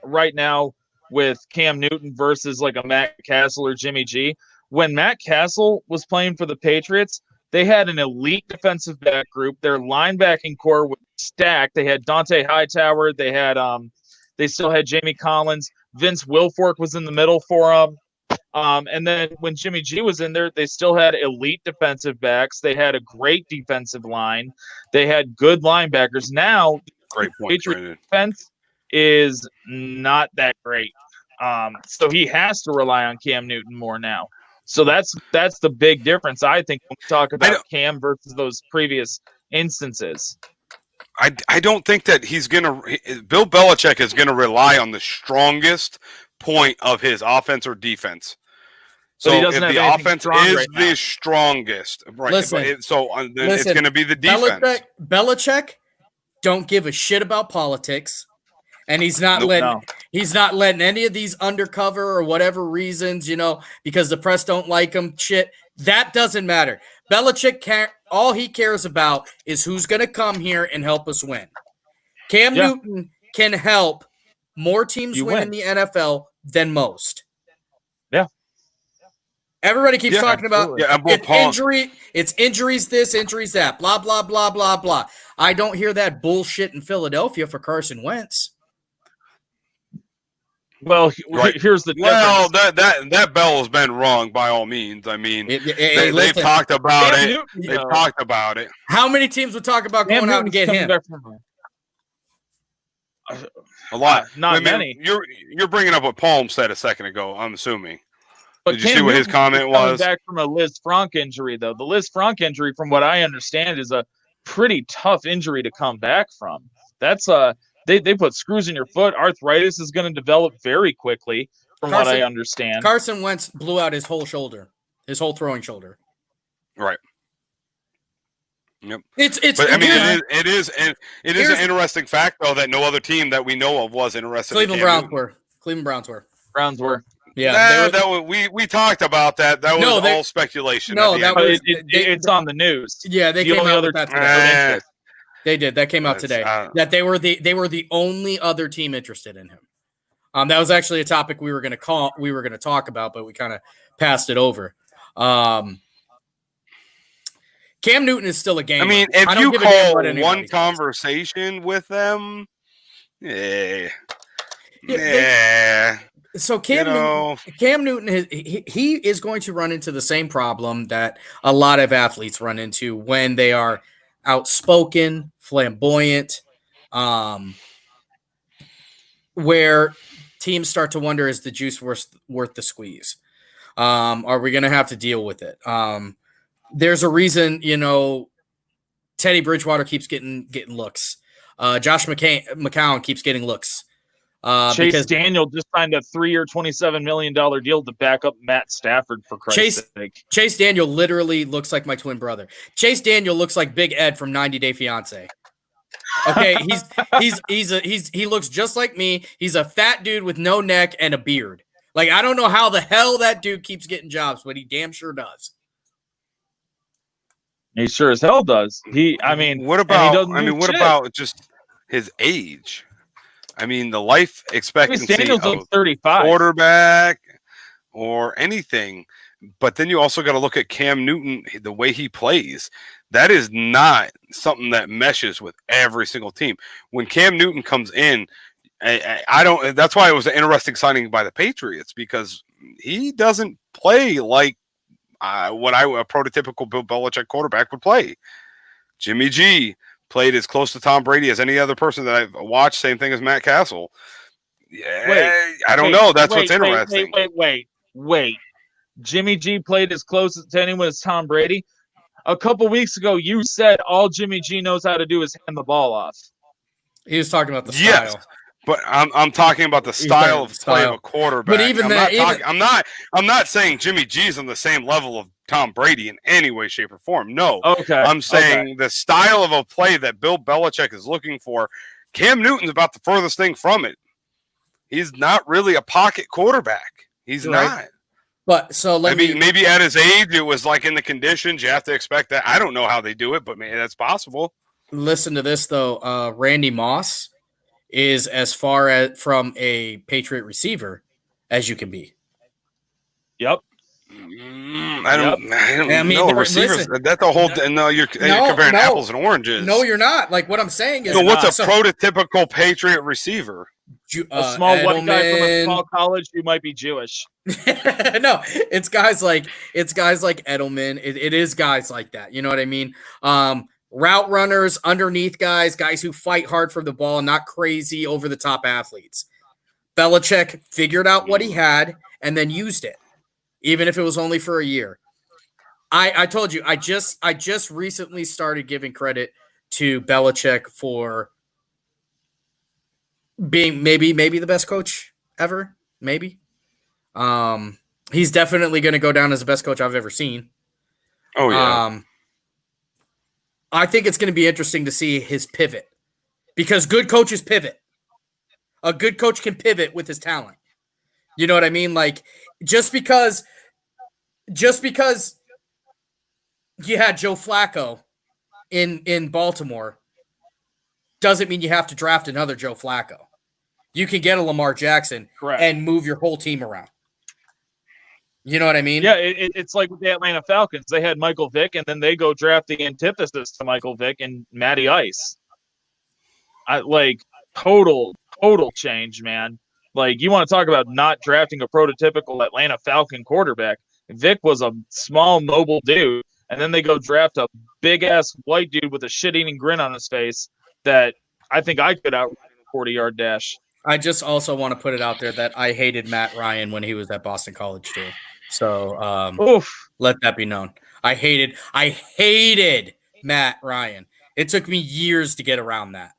right now with Cam Newton versus like a Matt Castle or Jimmy G, when Matt Castle was playing for the Patriots, they had an elite defensive back group. Their linebacking core was stacked. They had Dante Hightower. They had they still had Jamie Collins. Vince Wilfork was in the middle for them. And then when Jimmy G was in there, they still had elite defensive backs. They had a great defensive line. They had good linebackers. Now, great point, Patriots defense is not that great. So he has to rely on Cam Newton more now. So that's the big difference, I think, when we talk about Cam versus those previous instances. I don't think that Bill Belichick is going to rely on the strongest point of his offense or defense. So if the offense is the strongest, right? Listen, it's going to be the defense. Belichick don't give a shit about politics, and he's not letting any of these undercover or whatever reasons, because the press don't like him. Shit, that doesn't matter. Belichick all he cares about is who's going to come here and help us win. Cam Newton can help more teams win in the NFL than most. Yeah. Everybody keeps talking about it's injuries this, injuries that, blah, blah, blah, blah, blah. I don't hear that bullshit in Philadelphia for Carson Wentz. Well, here's the difference. Well, that bell has been rung by all means. I mean, they've talked about it. They've talked about it. How many teams would talk about going out and get him? A lot. Not many. You're bringing up what Palm said a second ago, I'm assuming. But did you see what his comment was? Back from a Liz Frank injury, though. The Liz Frank injury, from what I understand, is a pretty tough injury to come back from. That's they put screws in your foot. Arthritis is going to develop very quickly, from what I understand. Carson Wentz blew out his whole shoulder, his whole throwing shoulder. Right. Yep. It is an interesting fact though that no other team that we know of was interested. Cleveland Browns were. Yeah, we talked about that. That was all speculation. No, it's on the news. Yeah, they came out with that today. They did. That came out today. That they were the only other team interested in him. That was actually a topic we were going to talk about, but we kind of passed it over. Cam Newton is still a gamer. I mean, if you call one conversation with them, So Cam Newton, he is going to run into the same problem that a lot of athletes run into when they are outspoken, flamboyant, where teams start to wonder, is the juice worth the squeeze? Are we going to have to deal with it? There's a reason, Teddy Bridgewater keeps getting looks. Josh McCown keeps getting looks. Chase Daniel just signed a 3-year, $27 million deal to back up Matt Stafford, for Christ's sake. Chase Daniel literally looks like my twin brother. Chase Daniel looks like Big Ed from 90 Day Fiance. Okay, he looks just like me. He's a fat dude with no neck and a beard. Like, I don't know how the hell that dude keeps getting jobs, but he damn sure does. He sure as hell does. What about just his age? I mean, the life expectancy Daniel's of like 35. Quarterback or anything. But then you also got to look at Cam Newton, the way he plays. That is not something that meshes with every single team. When Cam Newton comes in, I don't. That's why it was an interesting signing by the Patriots, because he doesn't play like a prototypical Bill Belichick quarterback would play. Jimmy G played as close to Tom Brady as any other person that I've watched. Same thing as Matt Castle. Yeah, I don't know. That's what's interesting. Wait. Jimmy G played as close to anyone as Tom Brady. A couple weeks ago, you said all Jimmy G knows how to do is hand the ball off. He was talking about the style. Yes, but I'm talking about the style of play of a quarterback. But even I'm not saying Jimmy G's on the same level of Tom Brady in any way, shape, or form. No. Okay. I'm saying the style of a play that Bill Belichick is looking for, Cam Newton's about the furthest thing from it. He's not really a pocket quarterback. He's not. But so maybe at his age, it was like in the conditions. You have to expect that. I don't know how they do it, but maybe that's possible. Listen to this, though. Randy Moss is as far as from a Patriot receiver as you can be. Yep. I don't know. Receivers, that's a whole. You're comparing apples and oranges. No, you're not. Like, what I'm saying is, what's a prototypical Patriot receiver? A small white guy from a small college who might be Jewish. No, it's guys like Edelman. It is guys like that. You know what I mean? Route runners, underneath guys who fight hard for the ball, not crazy over the top athletes. Belichick figured out what he had and then used it, even if it was only for a year. I told you, I just recently started giving credit to Belichick for being maybe the best coach ever. Maybe. He's definitely going to go down as the best coach I've ever seen. Oh yeah. I think it's going to be interesting to see his pivot, because good coaches pivot. A good coach can pivot with his talent. You know what I mean? Like, just because you had Joe Flacco in Baltimore doesn't mean you have to draft another Joe Flacco. You can get a Lamar Jackson and move your whole team around. You know what I mean? Yeah, it's like with the Atlanta Falcons. They had Michael Vick, and then they go draft the antithesis to Michael Vick and Matty Ice. Total change, man. Like, you want to talk about not drafting a prototypical Atlanta Falcon quarterback. Vick was a small, mobile dude, and then they go draft a big-ass white dude with a shit-eating grin on his face that I think I could outrun a 40-yard dash. I just also want to put it out there that I hated Matt Ryan when he was at Boston College too. So let that be known. I hated Matt Ryan. It took me years to get around that.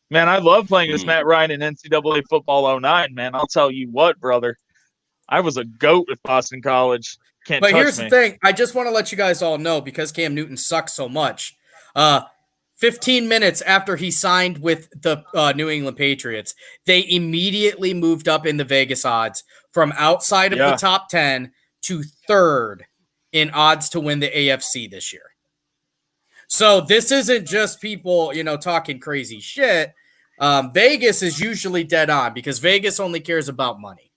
Man, I love playing as Matt Ryan in NCAA football 09, man. I'll tell you what, brother. I was a goat with Boston College. But here's the thing. I just want to let you guys all know, because Cam Newton sucks so much. 15 minutes after he signed with the New England Patriots, they immediately moved up in the Vegas odds from outside of the top 10 to third in odds to win the AFC this year. So this isn't just people, talking crazy shit. Vegas is usually dead on, because Vegas only cares about money.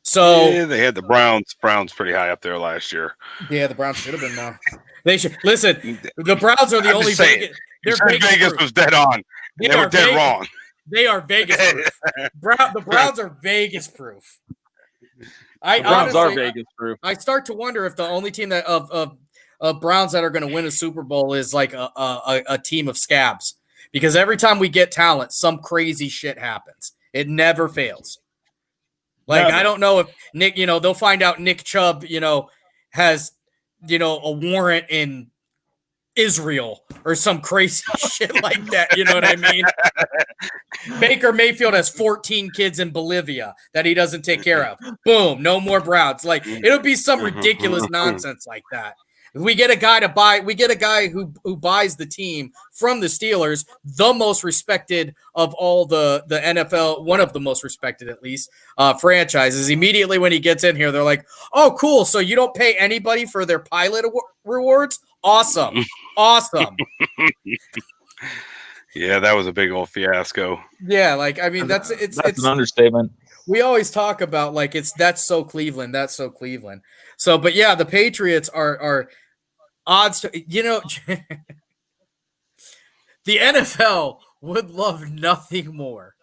So yeah, they had the Browns pretty high up there last year. Yeah, the Browns should have been now. They should listen. The Browns are the only Vegas. Vegas was dead on. They were dead wrong. They are Vegas proof. The Browns are Vegas proof. The Browns are Vegas proof. I start to wonder if the only team that of of Browns that are going to win a Super Bowl is like a team of scabs, because every time we get talent, some crazy shit happens. It never fails. Like, Never. I don't know if Nick, they'll find out Nick Chubb, has, a warrant in Israel or some crazy shit like that. You know what I mean? Baker Mayfield has 14 kids in Bolivia that he doesn't take care of. Boom, no more Browns. Like, it'll be some ridiculous nonsense like that. We get a guy who buys the team from the Steelers, the most respected of all the NFL, one of the most respected at least franchises. Immediately when he gets in here, they're like, "Oh, cool! So you don't pay anybody for their pilot rewards? Awesome, awesome." Yeah, that was a big old fiasco. Yeah, like, I mean, that's an understatement. we always talk about like that's so Cleveland. So, but yeah, the Patriots are odds to, the NFL would love nothing more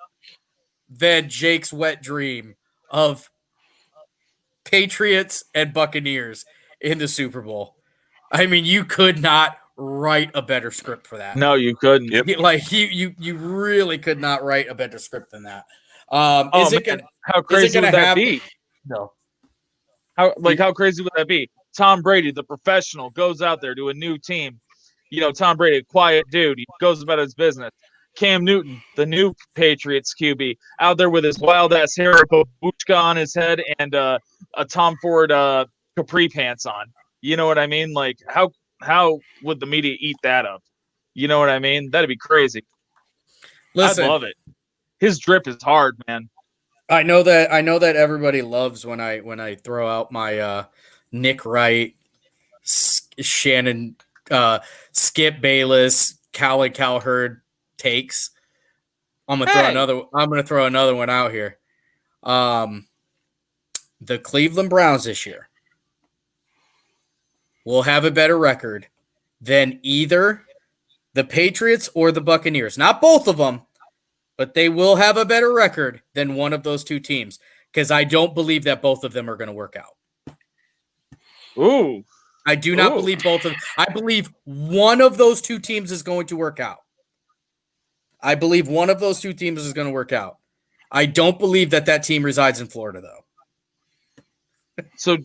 than Jake's wet dream of Patriots and Buccaneers in the Super Bowl. I mean, you could not write a better script for that. No, you couldn't. Yep. Like, you really could not write a better script than that. How crazy would that be? No. How crazy would that be? Tom Brady, the professional, goes out there to a new team. Tom Brady, a quiet dude. He goes about his business. Cam Newton, the new Patriots QB, out there with his wild-ass hair, a babushka on his head, and a Tom Ford capri pants on. You know what I mean? Like, how would the media eat that up? You know what I mean? That'd be crazy. Listen, I love it. His drip is hard, man. I know that everybody loves when I throw out my Nick Wright, Shannon, Skip Bayless, Cowherd takes. I'm gonna throw another one out here. The Cleveland Browns this year will have a better record than either the Patriots or the Buccaneers. Not both of them, but they will have a better record than one of those two teams, because I don't believe that both of them are going to work out. Ooh. I do not believe both of them. I believe one of those two teams is going to work out. I don't believe that team resides in Florida, though. So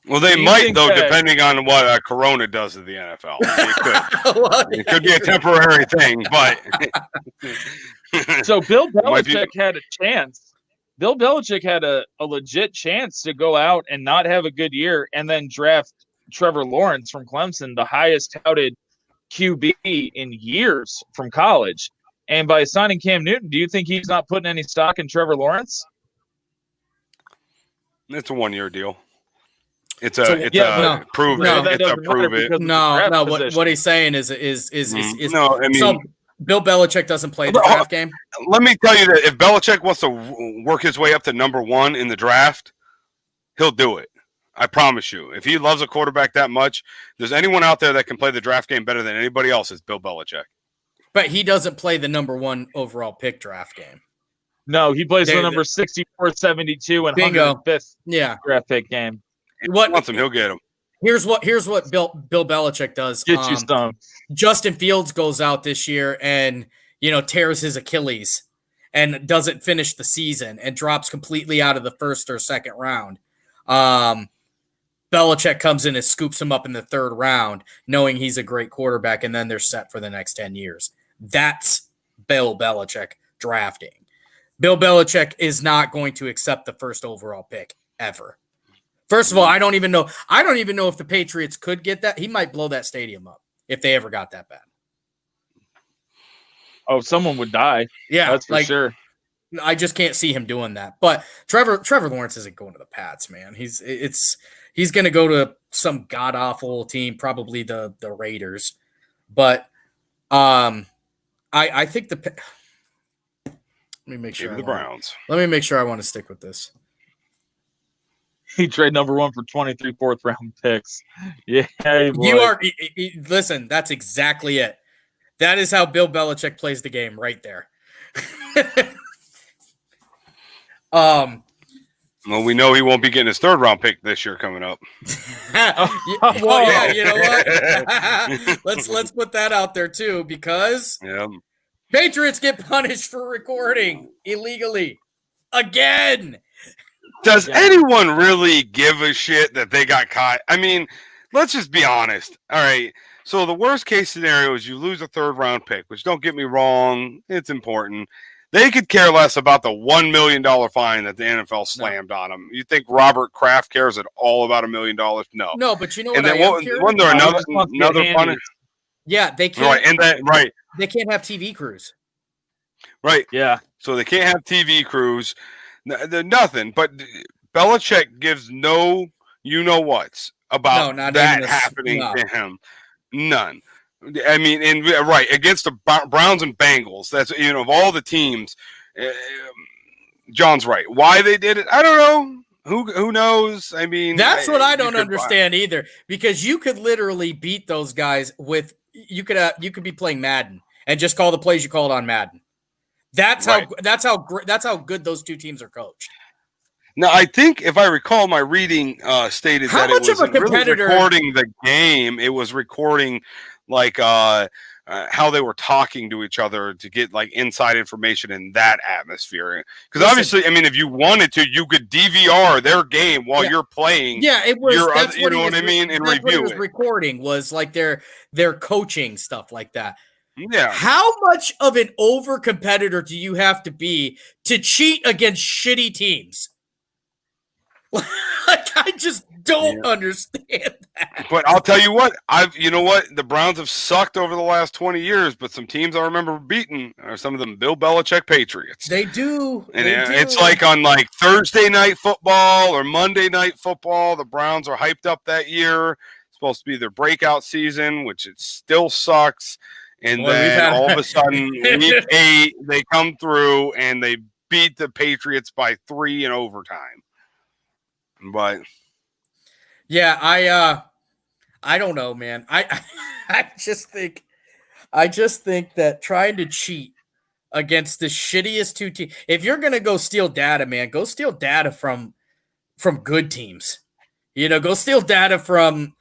Well, they Do you might, think though, that- depending on what Corona does to the NFL. It could be a temporary thing, but So Bill Might be- Belichick had a chance. Bill Belichick had a legit chance to go out and not have a good year and then draft Trevor Lawrence from Clemson, the highest touted QB in years from college. And by signing Cam Newton, do you think he's not putting any stock in Trevor Lawrence? it's a 1-year deal. It's So- a no. prove No, it. that It's a doesn't matter prove it. because of the No. draft What position. he's saying is No, I mean, so Bill Belichick doesn't play the draft game. let me tell you that if Belichick wants to work his way up to number 1 in the draft, he'll do it. I promise you. If he loves a quarterback that much, there's anyone out there that can play the draft game better than anybody else, it's Bill Belichick. But he doesn't play the number 1 overall pick draft game. No, he plays They- the number 64, 72, and Bingo. 105th Yeah. draft pick game. If What- he wants him, he'll get him. Here's what Bill Belichick does. Get you some. Justin Fields goes out this year and, tears his Achilles and doesn't finish the season and drops completely out of the first or second round. Belichick comes in and scoops him up in the third round, knowing he's a great quarterback, and then they're set for the next 10 years. That's Bill Belichick drafting. Bill Belichick is not going to accept the first overall pick ever. First of all, I don't even know if the Patriots could get that. He might blow that stadium up if they ever got that bad. Oh, someone would die. Yeah, That's for sure. I just can't see him doing that. But Trevor Lawrence isn't going to the Pats, man. He's going to go to some god awful team, probably the Raiders. But I think let me make sure Give the Browns. Let me make sure I want to stick with this. He trade number 1 for 23 fourth round picks. Yeah, boy. You are listen. That's exactly it. That is how Bill Belichick plays the game, right there. Well, we know he won't be getting his 3rd round pick this year coming up. Well, yeah, you know what? let's put that out there too, because Patriots get punished for recording illegally again. Does anyone really give a shit that they got caught? I mean, let's just be honest. All right. So the worst case scenario is you lose a 3rd round pick, which, don't get me wrong, it's important. They could care less about the $1 million fine that the NFL slammed on them. You think Robert Kraft cares at all about $1 million? No. No, but you know and what? then wasn't there another fine? Yeah, they can't. Right, They can't have TV crews. Right. Yeah. So they can't have TV crews. Nothing. But Belichick gives no you-know-whats about that happening to him. None. I mean, and right, against the Browns and Bengals, that's, of all the teams, John's right. Why they did it, I don't know. Who knows? I mean, that's what I don't understand either, because you could literally beat those guys with you could be playing Madden and just call the plays you called on Madden. That's how good those two teams are coached. Now, I think, if I recall, my reading stated that it wasn't really recording the game. It was recording like how they were talking to each other to get like inside information in that atmosphere. Because obviously, I mean, if you wanted to, you could DVR their game while you're playing. Yeah, it was. You know what I mean? And review what it was recording was like their coaching stuff like that. Yeah. How much of an over competitor do you have to be to cheat against shitty teams? Like, I just don't understand that. But I'll tell you what, the Browns have sucked over the last 20 years, but some teams I remember beating are some of them Bill Belichick Patriots. They do. And it's like on like Thursday night football or Monday night football, the Browns are hyped up that year. It's supposed to be their breakout season, which it still sucks. And then all of a sudden, week 8, they come through and they beat the Patriots by 3 in overtime. But yeah, I don't know, man. I just think that trying to cheat against the shittiest two teams. If you're gonna go steal data, man, go steal data from good teams. Go steal data from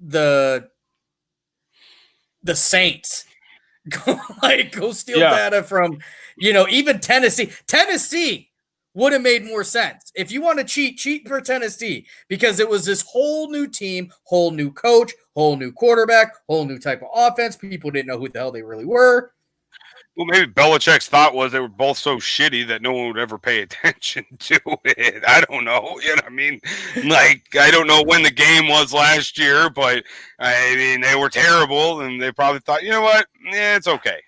the Saints. Go steal data from even Tennessee. Tennessee would have made more sense. If you want to cheat for Tennessee, because it was this whole new team, whole new coach, whole new quarterback, whole new type of offense. People didn't know who the hell they really were. Well, maybe Belichick's thought was they were both so shitty that no one would ever pay attention to it. I don't know. You know what I mean? Like, I don't know when the game was last year, but I mean, they were terrible, and they probably thought, you know what? Yeah, it's okay.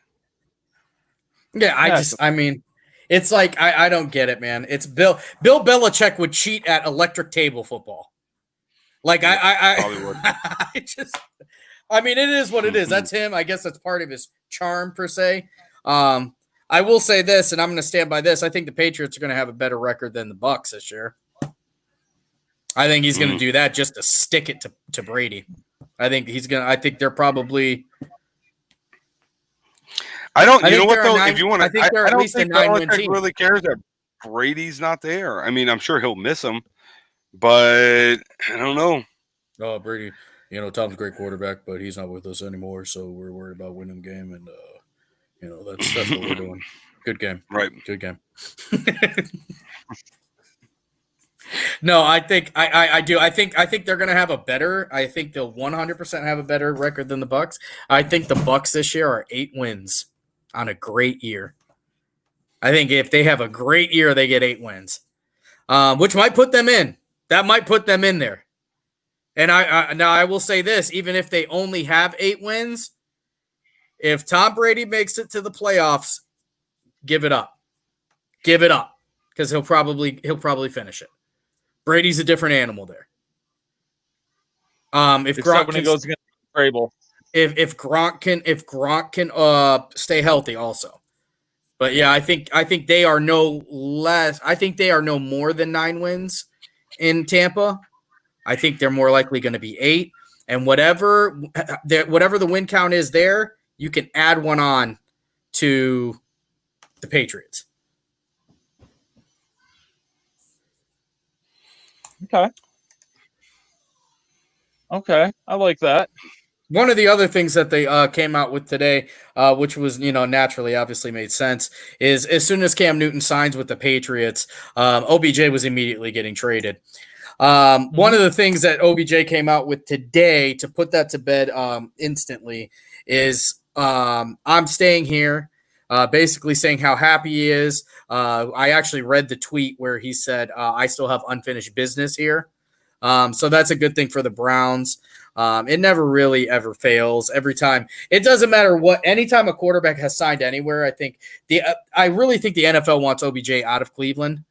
Yeah, I mean, it's like, I don't get it, man. It's Bill Belichick would cheat at electric table football. Like, I probably would. I mean, it is what it is. That's him. I guess that's part of his charm, per se. I will say this, and I'm going to stand by this. I think the Patriots are going to have a better record than the Bucs this year. I think he's going to do that just to stick it to Brady. I think they're probably. You know what though? If you want to, I think they're at least a 9-win team. Really cares that Brady's not there. I mean, I'm sure he'll miss him, but I don't know. Oh, Brady, Tom's a great quarterback, but he's not with us anymore, so we're worried about winning the game, and that's what we're doing. Good game, right? Good game. No, I think I do. I think they're going to have a better. I think they'll 100% have a better record than the Bucs. I think the Bucs this year are 8 wins on a great year. I think if they have a great year, they get 8 wins, which might put them in. That might put them in there. And I will say this: even if they only have 8 wins, if Tom Brady makes it to the playoffs, give it up, because he'll probably finish it. Brady's a different animal there. If Gronk when he goes against Vrabel. If Gronk can stay healthy also. But yeah, I think they are no less. I think they are no more than 9 wins in Tampa. I think they're more likely going to be 8. And whatever the win count is there, you can add one on to the Patriots. Okay, I like that. One of the other things that they came out with today, which was, naturally obviously made sense, is as soon as Cam Newton signs with the Patriots, OBJ was immediately getting traded. One of the things that OBJ came out with today to put that to bed instantly is I'm staying here, basically saying how happy he is. I actually read the tweet where he said, I still have unfinished business here. So that's a good thing for the Browns. It never really ever fails. Every time, it doesn't matter what. Anytime a quarterback has signed anywhere, I really think the NFL wants OBJ out of Cleveland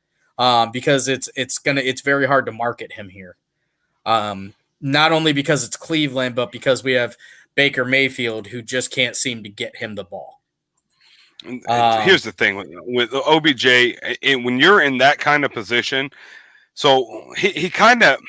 because it's very hard to market him here. Not only because it's Cleveland, but because we have Baker Mayfield who just can't seem to get him the ball. Here's the thing with OBJ, when you're in that kind of position, so he kind of.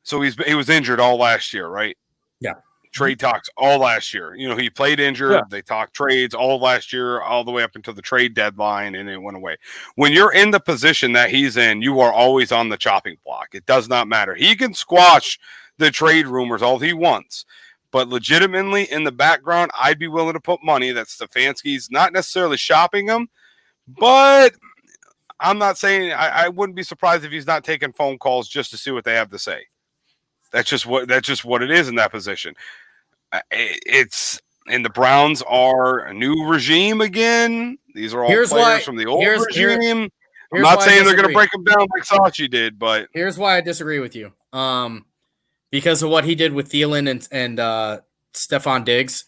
So he was injured all last year, right? Yeah. Trade talks all last year. He played injured. Yeah. They talked trades all last year, all the way up until the trade deadline, and it went away. When you're in the position that he's in, you are always on the chopping block. It does not matter. He can squash the trade rumors all he wants. But legitimately, in the background, I'd be willing to put money that Stefanski's not necessarily shopping him, but I'm not saying I wouldn't be surprised if he's not taking phone calls just to see what they have to say. That's just what it is in that position. And the Browns are a new regime again. These are all players from the old regime. I'm not saying they're going to break them down like Sachi did, but here's why I disagree with you. Because of what he did with Thielen and Stephon Diggs.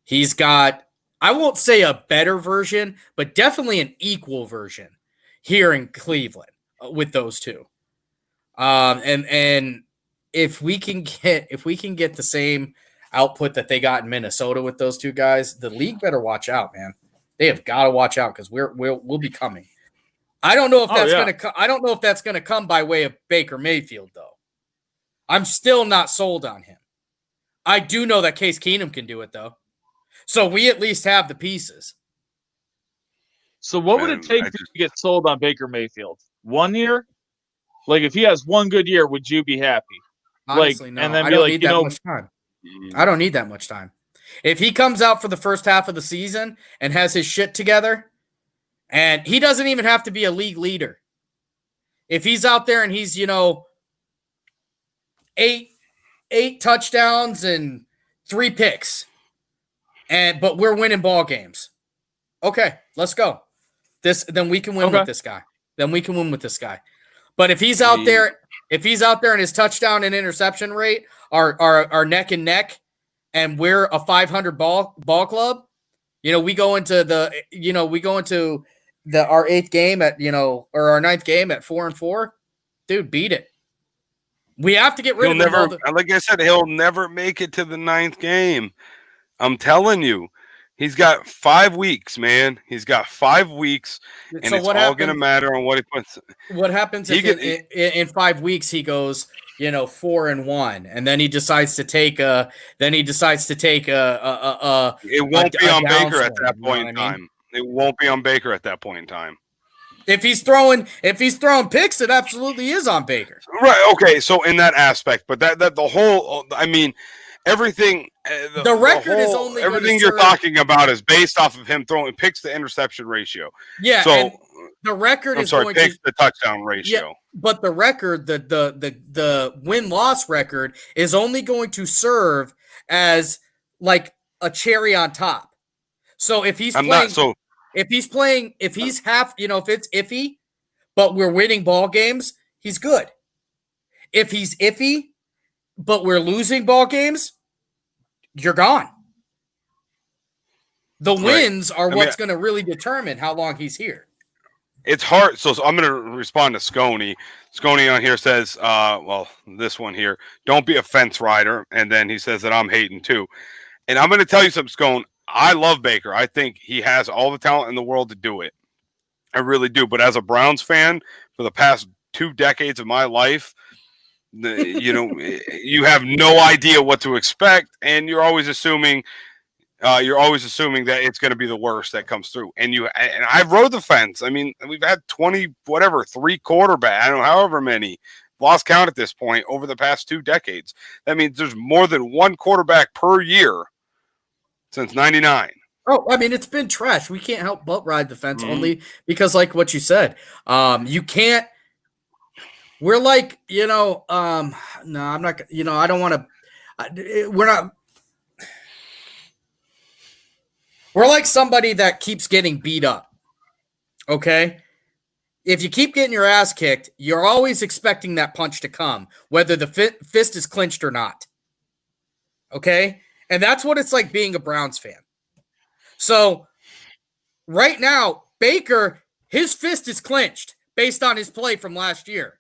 He's got, I won't say a better version, but definitely an equal version here in Cleveland with those two. And if we can get the same output that they got in Minnesota with those two guys, the league better watch out, man. They have got to watch out because we'll be coming. I don't know if that's I don't know if that's gonna come by way of Baker Mayfield though. I'm still not sold on him. I do know that Case Keenum can do it though, so we at least have the pieces. So what would it take to get sold on Baker Mayfield? 1 year? Like, if he has one good year, would you be happy? Honestly, no. And then I don't need that much time. I don't need that much time. If he comes out for the first half of the season and has his shit together, and he doesn't even have to be a league leader. If he's out there and he's, 8 touchdowns and 3 picks, but we're winning ball games. Okay, let's go. Then we can win with this guy. But if he's out there, and his touchdown and interception rate are neck and neck, and we're a 500 ball club, we go into our 8th game at or our 9th game at 4-4, dude, beat it. We have to get rid of him. Like I said, he'll never make it to the 9th game. I'm telling you. He's got 5 weeks, man. He's got 5 weeks, and so it's all going to matter on what he puts. What happens if in 5 weeks he goes, 4-1, and then he decides to take a. It won't be on Baker at that point in time. It won't be on Baker at that point in time. If he's throwing picks, it absolutely is on Baker. Right. Okay. So in that aspect, but that the whole, everything. The record is only everything you're talking about is based off of him throwing picks to interception ratio. Yeah. So the record picks to touchdown ratio. Yeah, but the record, the win-loss record is only going to serve as like a cherry on top. So if he's if it's iffy, but we're winning ball games, he's good. If he's iffy, but we're losing ball games, you're gone. The wins are what's going to really determine how long he's here. It's hard. So I'm going to respond to Sconey. Sconey on here says, this one here, don't be a fence rider. And then he says that I'm hating too. And I'm going to tell you something, Scone. I love Baker. I think he has all the talent in the world to do it. I really do. But as a Browns fan for the past 2 decades of my life, you have no idea what to expect, and you're always assuming you're always assuming that it's going to be the worst that comes through. And I've rode the fence. I mean, we've had 3 quarterbacks, I don't know, however many, lost count at this point over the past 2 decades. That means there's more than 1 quarterback per year since '99. Oh, I mean, it's been trash. We can't help but ride the fence only because, like what you said, you can't. We're like, no, I'm not. I don't want to. We're not. We're like somebody that keeps getting beat up. Okay, if you keep getting your ass kicked, you're always expecting that punch to come, whether the fist is clenched or not. Okay, and that's what it's like being a Browns fan. So right now, Baker, his fist is clenched based on his play from last year,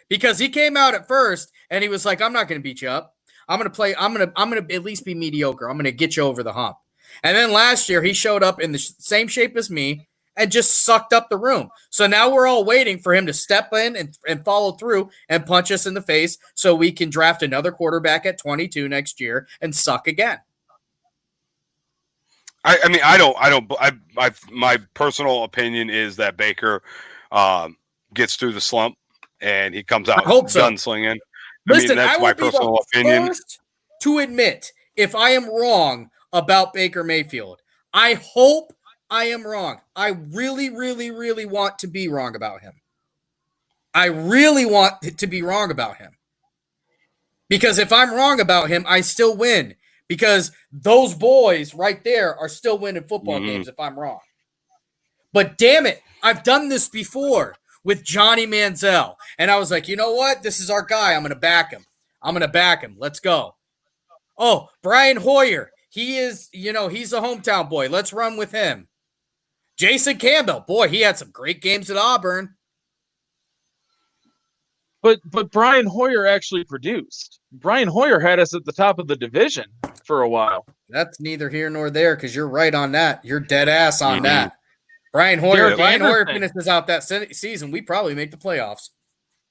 because he came out at first and he was like, I'm not going to beat you up. I'm going to at least be mediocre. I'm going to get you over the hump. And then last year he showed up in the same shape as me and just sucked up the room. So now we're all waiting for him to step in and follow through and punch us in the face so we can draft another quarterback at 22 next year and suck again. My personal opinion is that Baker gets through the slump and he comes out gunslinging. Listen, that's my personal opinion. First to admit if I am wrong about Baker Mayfield. I hope I am wrong. I really, really, really want to be wrong about him. I really want to be wrong about him. Because if I'm wrong about him, I still win. Because those boys right there are still winning football games if I'm wrong. But damn it, I've done this before with Johnny Manziel. And I was like, you know what? This is our guy. I'm going to back him. Let's go. Oh, Brian Hoyer. He is, he's a hometown boy. Let's run with him. Jason Campbell. Boy, he had some great games at Auburn. But Brian Hoyer actually produced. Brian Hoyer had us at the top of the division for a while. That's neither here nor there because you're right on that. You're dead ass on that. Brian Hoyer finishes out that season, we probably make the playoffs.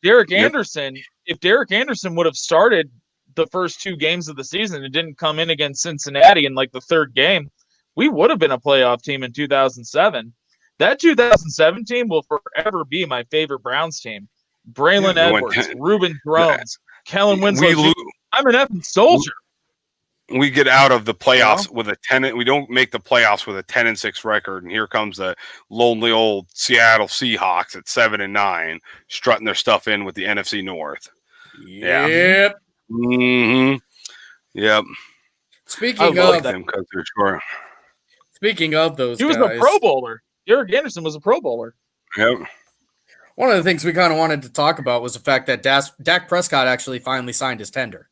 Derek Anderson, if Derek Anderson would have started the first 2 games of the season and didn't come in against Cincinnati in like the 3rd game, we would have been a playoff team in 2007. That 2007 team will forever be my favorite Browns team. Braylon Edwards, Reuben Drones, Kellen Winslow. I'm an effing soldier. We get out of the playoffs with a 10. We don't make the playoffs with a 10-6 record, and here comes the lonely old Seattle Seahawks at 7-9, strutting their stuff in with the NFC North. Yep. Mm-hmm. Yep. Speaking of those, he was a Pro Bowler. Derek Anderson was a Pro Bowler. Yep. One of the things we kind of wanted to talk about was the fact that Dak Prescott actually finally signed his tender.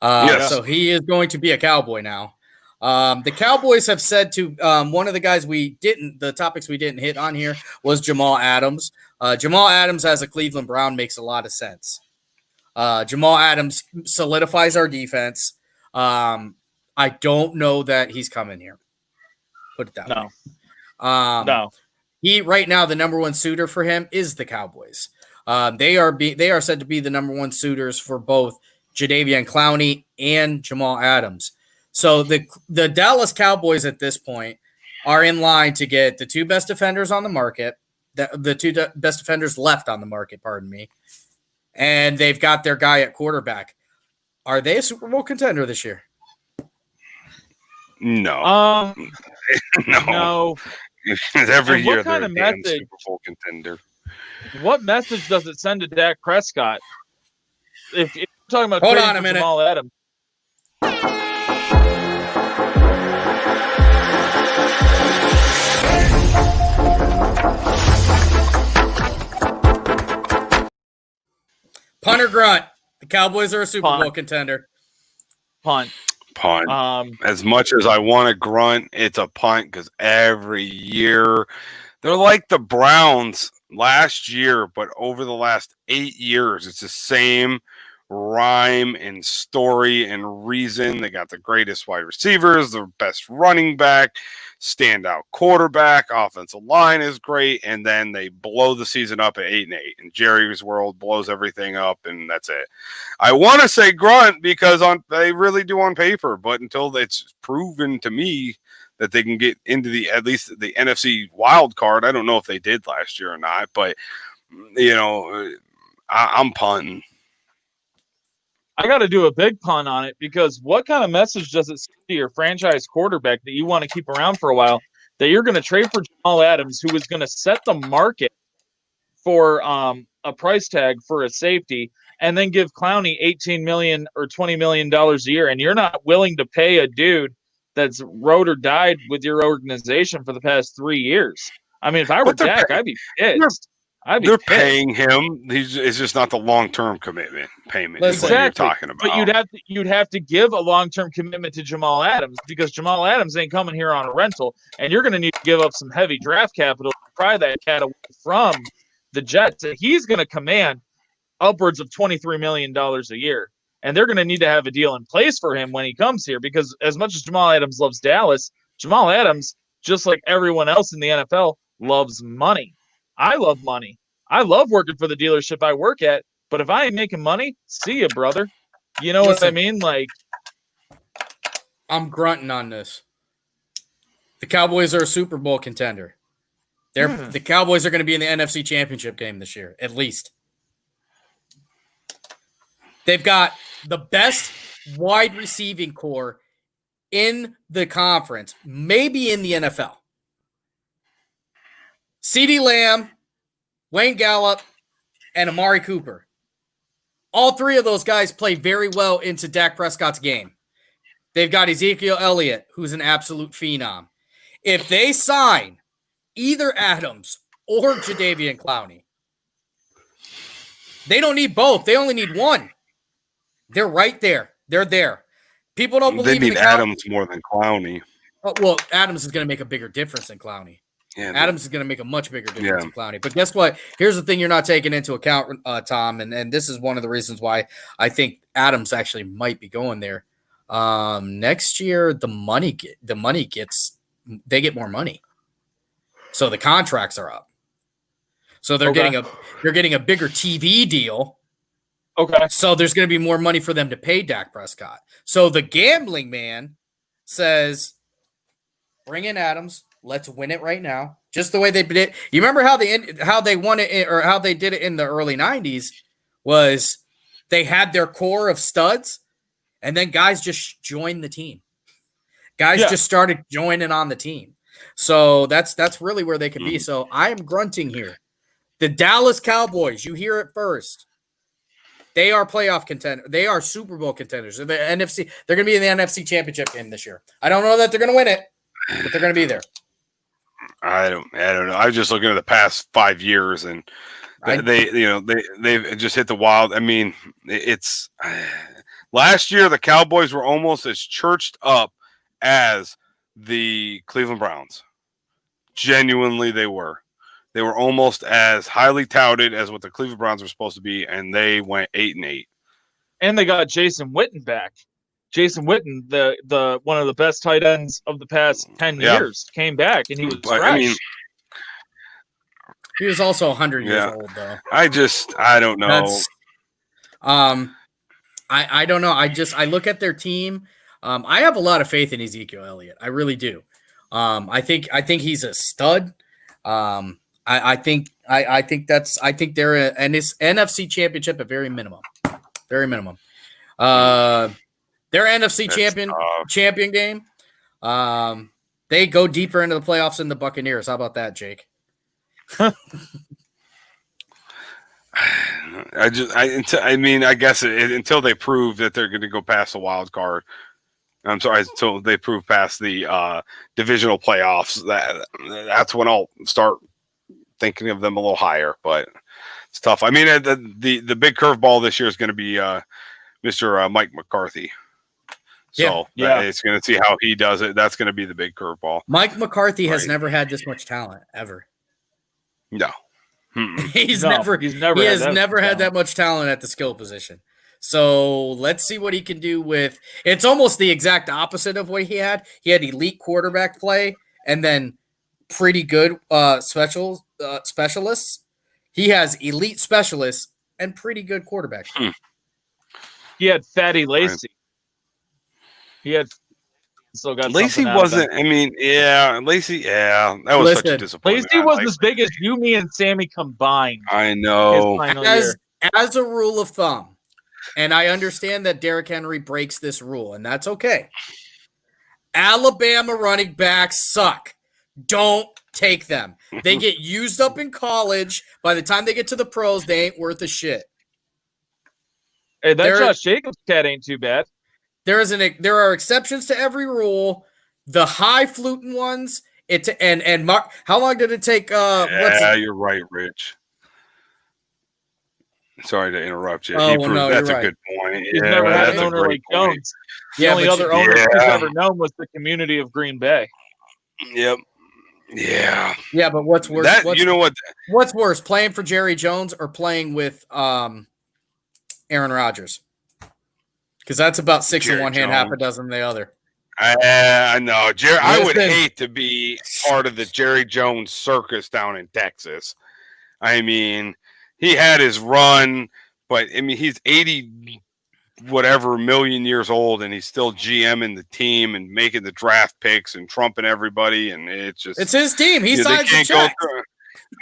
So he is going to be a Cowboy now. The Cowboys have said to one of the guys the topics we didn't hit on here was Jamal Adams. Jamal Adams as a Cleveland Brown makes a lot of sense. Jamal Adams solidifies our defense. I don't know that he's coming here. Put it that way. No. He right now the number one suitor for him is the Cowboys. They are said to be the number one suitors for both Jadeveon Clowney and Jamal Adams. So the Dallas Cowboys at this point are in line to get the 2 best defenders on the market, the 2 best defenders left on the market, pardon me. And they've got their guy at quarterback. Are they a Super Bowl contender this year? No. No. Every year they're a message, Super Bowl contender. What message does it send to Dak Prescott? If you're talking about hold on a minute. Jamal Adams. Punt or grunt? The Cowboys are a Super Bowl contender. Punt. As much as I want to grunt, it's a punt because every year they're like the Browns last year, but over the last 8 years, it's the same rhyme and story and reason. They got the greatest wide receivers, the best running back, standout quarterback, offensive line is great, and then they blow the season up at 8-8. And Jerry's World blows everything up, and that's it. I want to say grunt because they really do on paper, but until it's proven to me that they can get into at least the NFC wild card, I don't know if they did last year or not, but I'm punting. I got to do a big pun on it because what kind of message does it send to your franchise quarterback that you want to keep around for a while that you're going to trade for Jamal Adams, who is going to set the market for a price tag for a safety, and then give Clowney $18 million or $20 million a year, and you're not willing to pay a dude that's rode or died with your organization for the past 3 years? I mean, if I were Dak, I'd be pissed. They're paying him. It's just not the long-term commitment payment. Exactly. Is what you're talking about. But you'd have to give a long-term commitment to Jamal Adams because Jamal Adams ain't coming here on a rental, and you're going to need to give up some heavy draft capital to pry that cat away from the Jets. He's going to command upwards of $23 million a year, and they're going to need to have a deal in place for him when he comes here because as much as Jamal Adams loves Dallas, Jamal Adams, just like everyone else in the NFL, loves money. I love money. I love working for the dealership I work at, but if I ain't making money, see ya, brother. You know what I mean? Like, I'm grunting on this. The Cowboys are a Super Bowl contender. The Cowboys are going to be in the NFC Championship game this year, at least. They've got the best wide receiving core in the conference, maybe in the NFL. CeeDee Lamb, Wayne Gallup, and Amari Cooper. All three of those guys play very well into Dak Prescott's game. They've got Ezekiel Elliott, who's an absolute phenom. If they sign either Adams or Jadeveon Clowney, they don't need both. They only need one. They're right there. They're there. People don't believe they need Adams more than Clowney. Oh, well, Adams is going to make a bigger difference than Clowney. Yeah, Adams is going to make a much bigger difference than Clowney. But guess what? Here's the thing you're not taking into account, Tom, and this is one of the reasons why I think Adams actually might be going there. Next year, they get more money, so the contracts are up. So they're getting a bigger TV deal. Okay. So there's going to be more money for them to pay Dak Prescott. So the gambling man says, bring in Adams. Let's win it right now. Just the way they did it. You remember how they won it, or how they did it in the early 90s was they had their core of studs, and then guys just joined the team. Guys just started joining on the team. So that's really where they could be. So I am grunting here. The Dallas Cowboys, you hear it first. They are playoff contenders. They are Super Bowl contenders. They're going to be in the NFC Championship game this year. I don't know that they're going to win it, but they're going to be there. I don't know. I was just looking at the past 5 years, and they've just hit the wild. I mean, it's last year the Cowboys were almost as churched up as the Cleveland Browns. Genuinely, they were. They were almost as highly touted as what the Cleveland Browns were supposed to be, and they went 8-8. And they got Jason Witten back. Jason Witten, the one of the best tight ends of the past 10 years, came back, and he was fresh. I mean, he was also 100 years old, though. I don't know. I don't know. I look at their team. I have a lot of faith in Ezekiel Elliott. I really do. I think he's a stud. I think they're an NFC Championship at very minimum. Very minimum. Their NFC champion game. They go deeper into the playoffs than the Buccaneers. How about that, Jake? I guess until they prove that they're going to go past the wild card. I'm sorry, until they prove past the divisional playoffs. That's when I'll start thinking of them a little higher. But it's tough. I mean, the big curveball this year is going to be Mr. Mike McCarthy. So it's going to see how he does it. That's going to be the big curveball. Mike McCarthy has never had this much talent ever. No, He has never had that much talent at the skill position. So let's see what he can do with. It's almost the exact opposite of what he had. He had elite quarterback play and then pretty good specialists. He has elite specialists and pretty good quarterback. He had Fatty Lacey. He had still got Lacey wasn't. I mean, yeah, Lacey. Yeah, that was such a disappointment. Lacey was as big as you, me, and Sammy combined. I know. As a rule of thumb, and I understand that Derrick Henry breaks this rule, and that's okay. Alabama running backs suck. Don't take them. They get used up in college. By the time they get to the pros, they ain't worth a shit. Hey, that Josh Jacobs cat ain't too bad. There are exceptions to every rule. The high-fluting ones. And Mark, how long did it take? You're right, Rich. Sorry to interrupt you. That's a good point. He's never had an owner like Jones. The only other owner he's ever known was the community of Green Bay. Yep. Yeah. Yeah, but what's worse? You know what? What's worse, playing for Jerry Jones or playing with Aaron Rodgers? Because that's about six in one hand, half a dozen the other. I know, Jerry. I would hate to be part of the Jerry Jones circus down in Texas. I mean, he had his run, but I mean, he's 80 whatever million years old, and he's still GMing the team and making the draft picks and trumping everybody, and it's his team. He signs the check.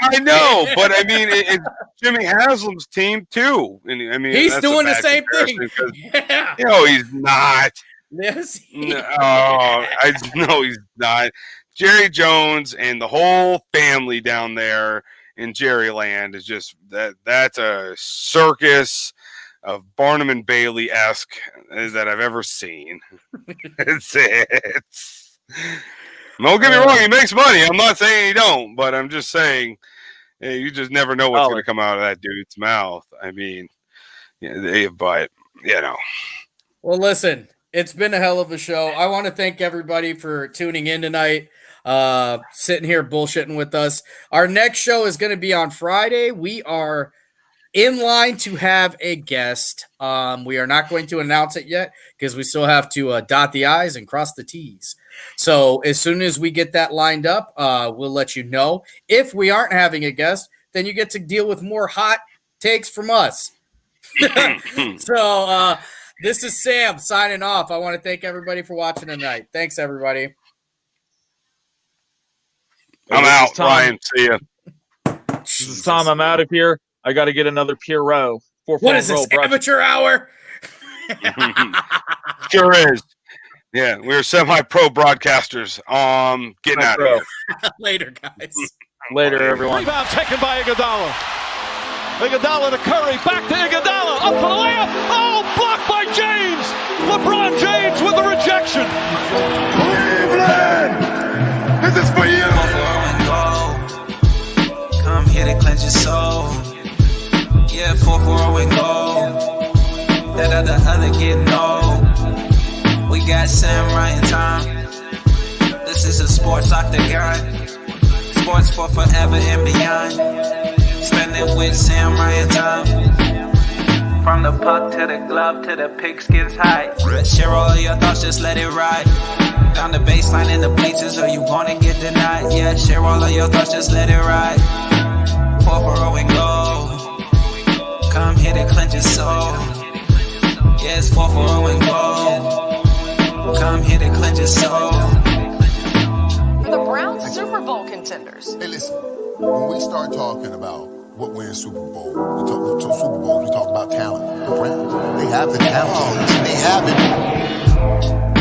I know, but I mean, it's Jimmy Haslam's team too, and I mean, he's doing the same thing. Yeah. No, he's not. Yes, no, I know he's not. Jerry Jones and the whole family down there in Jerryland is just that's a circus of Barnum and Bailey-esque that I've ever seen. It's don't get me wrong, he makes money. I'm not saying he don't, but I'm just saying you just never know what's going to come out of that dude's mouth. I mean, but you know. Well, listen, it's been a hell of a show. I want to thank everybody for tuning in tonight, sitting here bullshitting with us. Our next show is going to be on Friday. We are in line to have a guest. We are not going to announce it yet because we still have to dot the I's and cross the T's. So as soon as we get that lined up, we'll let you know. If we aren't having a guest, then you get to deal with more hot takes from us. So this is Sam signing off. I want to thank everybody for watching tonight. Thanks, everybody. I'm out, Ryan. See ya. This is Tom. I'm out of here. I got to get another Pierrot. What is this, amateur hour? Sure is. Yeah, we're semi-pro broadcasters. Getting out of here. Later, guys. Later, everyone. Rebound taken by Iguodala. Iguodala to Curry. Back to Iguodala. Up for the layup. Oh, blocked by James. LeBron James with the rejection. Cleveland! This is for you! Come here to cleanse your soul. Yeah, 4-4 and go. That other getting old. We got Sam right in time. This is a sports octagon. Sports for forever and beyond. Spend it with Sam right in time. From the puck to the glove to the pigskins high. Share all your thoughts, just let it ride. Down the baseline in the bleachers, or you wanna get denied. Yeah, share all of your thoughts, just let it ride. 4-4 and go. Come here to cleanse your soul. Yeah, it's 4-4 and go. Come here to cleanse your soul. The Browns Super Bowl contenders. Hey, listen, when we start talking about what wins Super Bowl, we talk about talent. The Browns, they have the talent. They have it.